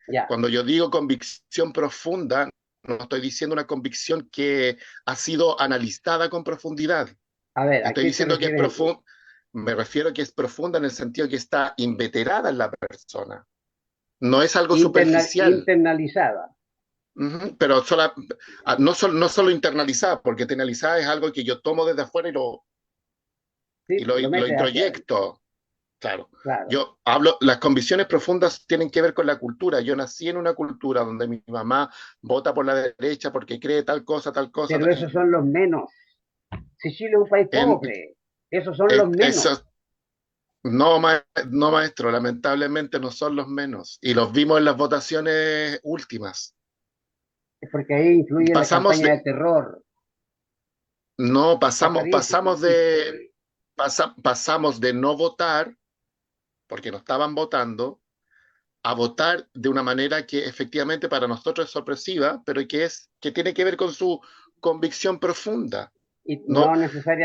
Ya, Cuando yo digo convicción profunda, no estoy diciendo una convicción que ha sido analizada con profundidad. a ver, ¿a Estoy qué te diciendo que es refieres entonces? profunda, me refiero a que es profunda en el sentido que está inveterada en la persona. No es algo superficial. Internalizada. Ujú, pero no solo internalizada, porque internalizada es algo que yo tomo desde afuera ¿Sí? Lo lo metes hacia adentro. introyecto. Claro. Claro. Yo hablo, las convicciones profundas tienen que ver con la cultura. Yo nací en una cultura donde mi mamá vota por la derecha porque cree tal cosa, tal cosa. Pero esos son los menos. Si Chile es un país En, pobre, esos son los menos. eso, No, no, maestro, lamentablemente no son los menos. Y los vimos en las votaciones últimas. Es porque ahí influye la Pasamos campaña de, de terror. no, La pasamos, apariencia, insisto. pasamos de no votar, porque no estaban votando, a votar de una manera que efectivamente para nosotros es sorpresiva, pero que tiene que ver con su convicción profunda. Y No, no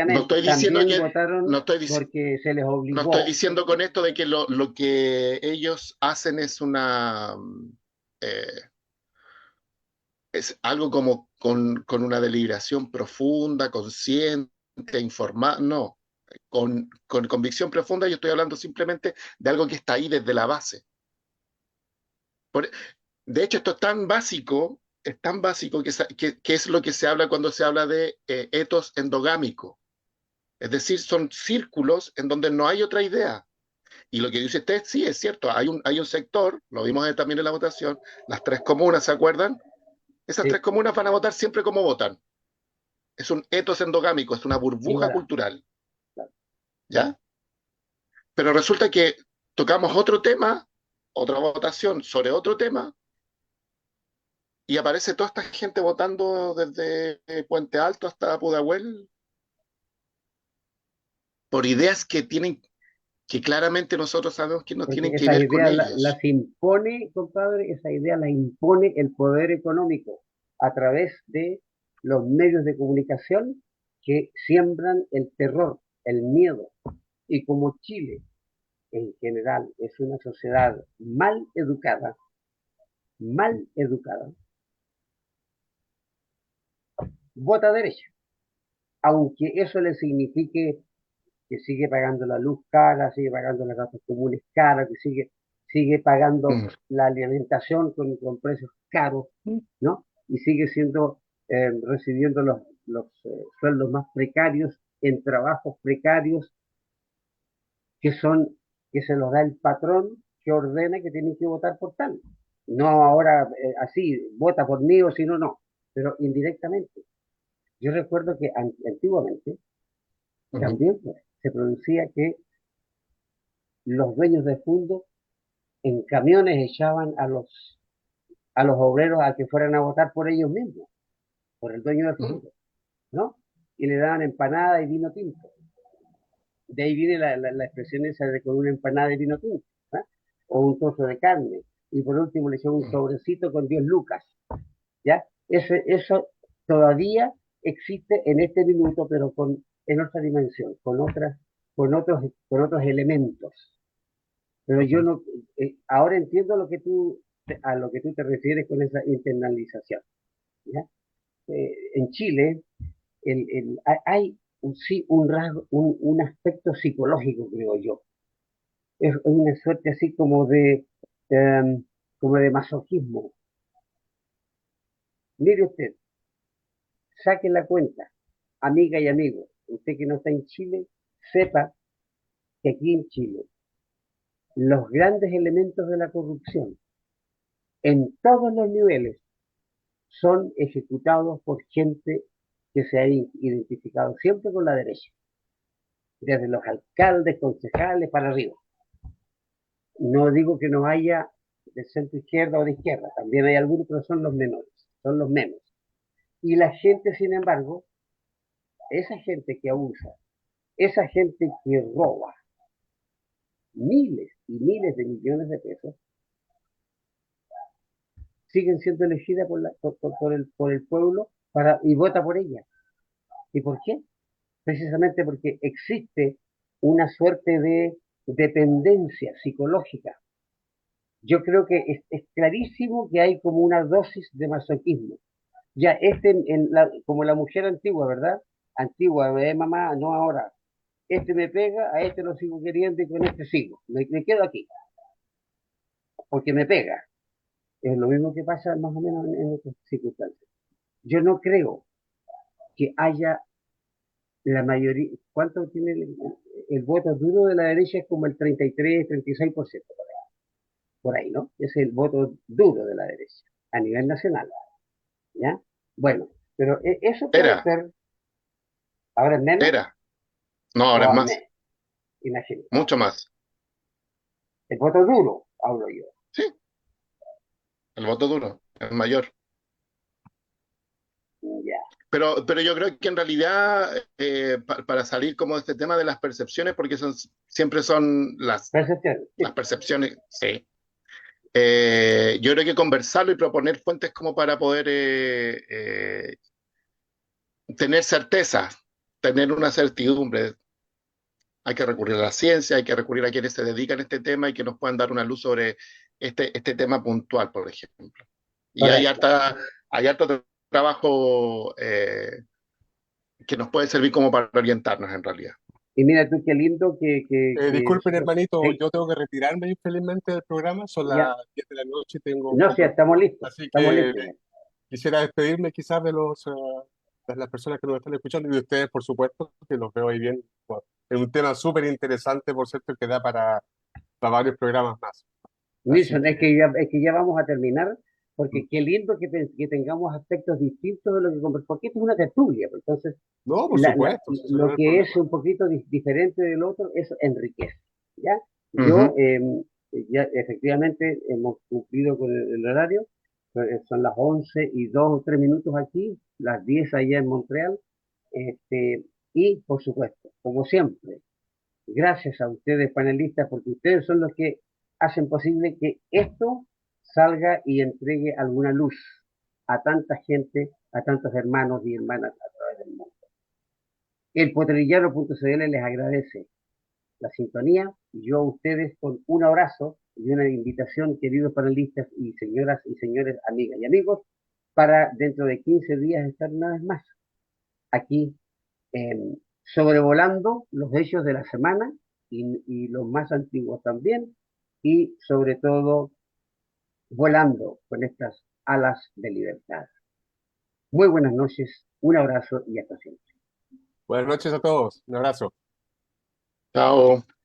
no necesariamente. estoy diciendo También que, votaron no estoy, dic- porque se les no estoy obligó. diciendo con esto de que lo que ellos hacen es eh, es algo como con una deliberación profunda, consciente, informada. No, con convicción profunda yo estoy hablando simplemente de algo que está ahí desde la base. Por- de hecho, esto es tan básico que es lo que se habla cuando se habla de etos endogámico. Es decir, son círculos en donde no hay otra idea. Y lo que dice usted, sí, es cierto, hay un sector, lo vimos también en la votación, las tres comunas, ¿se acuerdan? Esas tres Sí, comunas van a votar siempre como votan. Es un etos endogámico, es una y burbuja voilà. cultural, Claro. ¿ya? Pero resulta que tocamos otro tema, otra votación sobre otro tema, y aparece toda esta gente votando desde Puente Alto hasta Pudahuel por ideas que claramente nosotros sabemos que no Porque tienen que esas ver con ideas ellos. las impone, compadre, esa idea las impone el poder económico a través de los medios de comunicación que siembran el terror, el miedo. Y como Chile en general es una sociedad mal educada, vota derecha, aunque eso le signifique que sigue pagando la luz cara, sigue pagando los gastos comunes caros, que sigue pagando Mm, la alimentación con precios caros, ¿no? Y sigue siendo, recibiendo sueldos más precarios en trabajos precarios que son, que se los da el patrón que ordena que tienen que votar por tal. No ahora así, vota por mí o si no, no, pero indirectamente. Yo recuerdo que antiguamente ujú, también pues, se producía que los dueños de fondos en camiones echaban a los obreros a que fueran a votar por ellos mismos, por el dueño del ujú, fondo, ¿no? Y le daban empanada y vino tinto. De ahí viene la expresión esa de con una empanada y vino tinto, ¿eh? O un trozo de carne. Y por último le echaban un ujú, sobrecito con 10 lucas, ¿ya? Eso todavía existe en este minuto, pero en otra dimensión, con otros elementos. Pero yo ujú, no, ahora entiendo a lo que tú te refieres con esa internalización, ¿ya? En Chile hay sí, un rasgo, un aspecto psicológico, creo yo. Es una suerte así em, como de masoquismo. Mire usted, saque la cuenta, amiga y amigo, usted que no está en Chile, sepa que aquí en Chile los grandes elementos de la corrupción en todos los niveles son ejecutados por gente que se ha identificado siempre con la derecha, desde los alcaldes, concejales para arriba. No digo que no haya de centro izquierda o de izquierda, también hay algunos, pero son los menores, son los menos. Y la gente, sin embargo, esa gente que abusa, esa gente que roba miles y miles de millones de pesos, siguen siendo elegidas por el pueblo y vota por ella. ¿Y por qué? Precisamente porque existe una suerte de dependencia psicológica. Yo creo que es clarísimo que hay como una dosis de masoquismo. Ya como la mujer antigua, ¿verdad? Antigua, mamá, no ahora. Este me pega, a este lo sigo queriendo y con este sigo. Me quedo aquí, porque me pega. Es lo mismo que pasa más o menos en otras circunstancias. Yo no creo que haya la mayoría, ¿cuánto tiene el voto duro de la derecha? Es como el 33, 36%, por ahí, ¿no? Es el voto duro de la derecha, a nivel nacional, ¿ya? Bueno, pero eso puede Era, ser, ahora es menos era, no, o ahora es más. imagínate. mucho más. El voto duro, hablo yo. Sí, el voto duro, es mayor. Ya. Pero yo creo que en realidad, para salir como de este tema de las percepciones, porque siempre son Percepción. las percepciones, sí. Yo creo que conversarlo y proponer fuentes como para poder tener certeza, tener una certidumbre. Hay que recurrir a la ciencia, hay que recurrir a quienes se dedican a este tema y que nos puedan dar una luz sobre este tema puntual, por ejemplo. Y Correcto. hay harto trabajo que nos puede servir como para orientarnos en realidad. Y mira tú qué lindo Disculpen, hermanito, sí, yo tengo que retirarme infelizmente del programa, son ya. las 10 de la noche y tengo un No, sí, compromiso. estamos listos. Así Estamos que listos ya. quisiera despedirme quizás de las personas que nos están escuchando y de ustedes, por supuesto, que los veo ahí bien. Bueno, es un tema súper interesante, por cierto, que da para varios programas más. Así Nilsson, que, es que ya vamos a terminar, porque qué lindo que tengamos aspectos distintos de lo que conversamos, porque esto es una tertulia, pues. Entonces, no, por supuesto, ese no lo es el que es problema. un poquito diferente del otro, eso enriquece, ¿ya? Yo, Ujú. ya efectivamente hemos cumplido con el horario, son las 11 y 2 o 3 minutos aquí, las 10 allá en Montreal, este, y por supuesto, como siempre, gracias a ustedes panelistas, porque ustedes son los que hacen posible que esto salga y entregue alguna luz a tanta gente, a tantos hermanos y hermanas a través del mundo. El Potrillano.cl les agradece la sintonía y yo a ustedes con un abrazo y una invitación, queridos panelistas y señoras y señores, amigas y amigos, para dentro de 15 días estar una vez más aquí sobrevolando los hechos de la semana y los más antiguos también, y sobre todo volando con estas alas de libertad. Muy buenas noches, un abrazo y hasta siempre. Buenas noches a todos, un abrazo. Chao.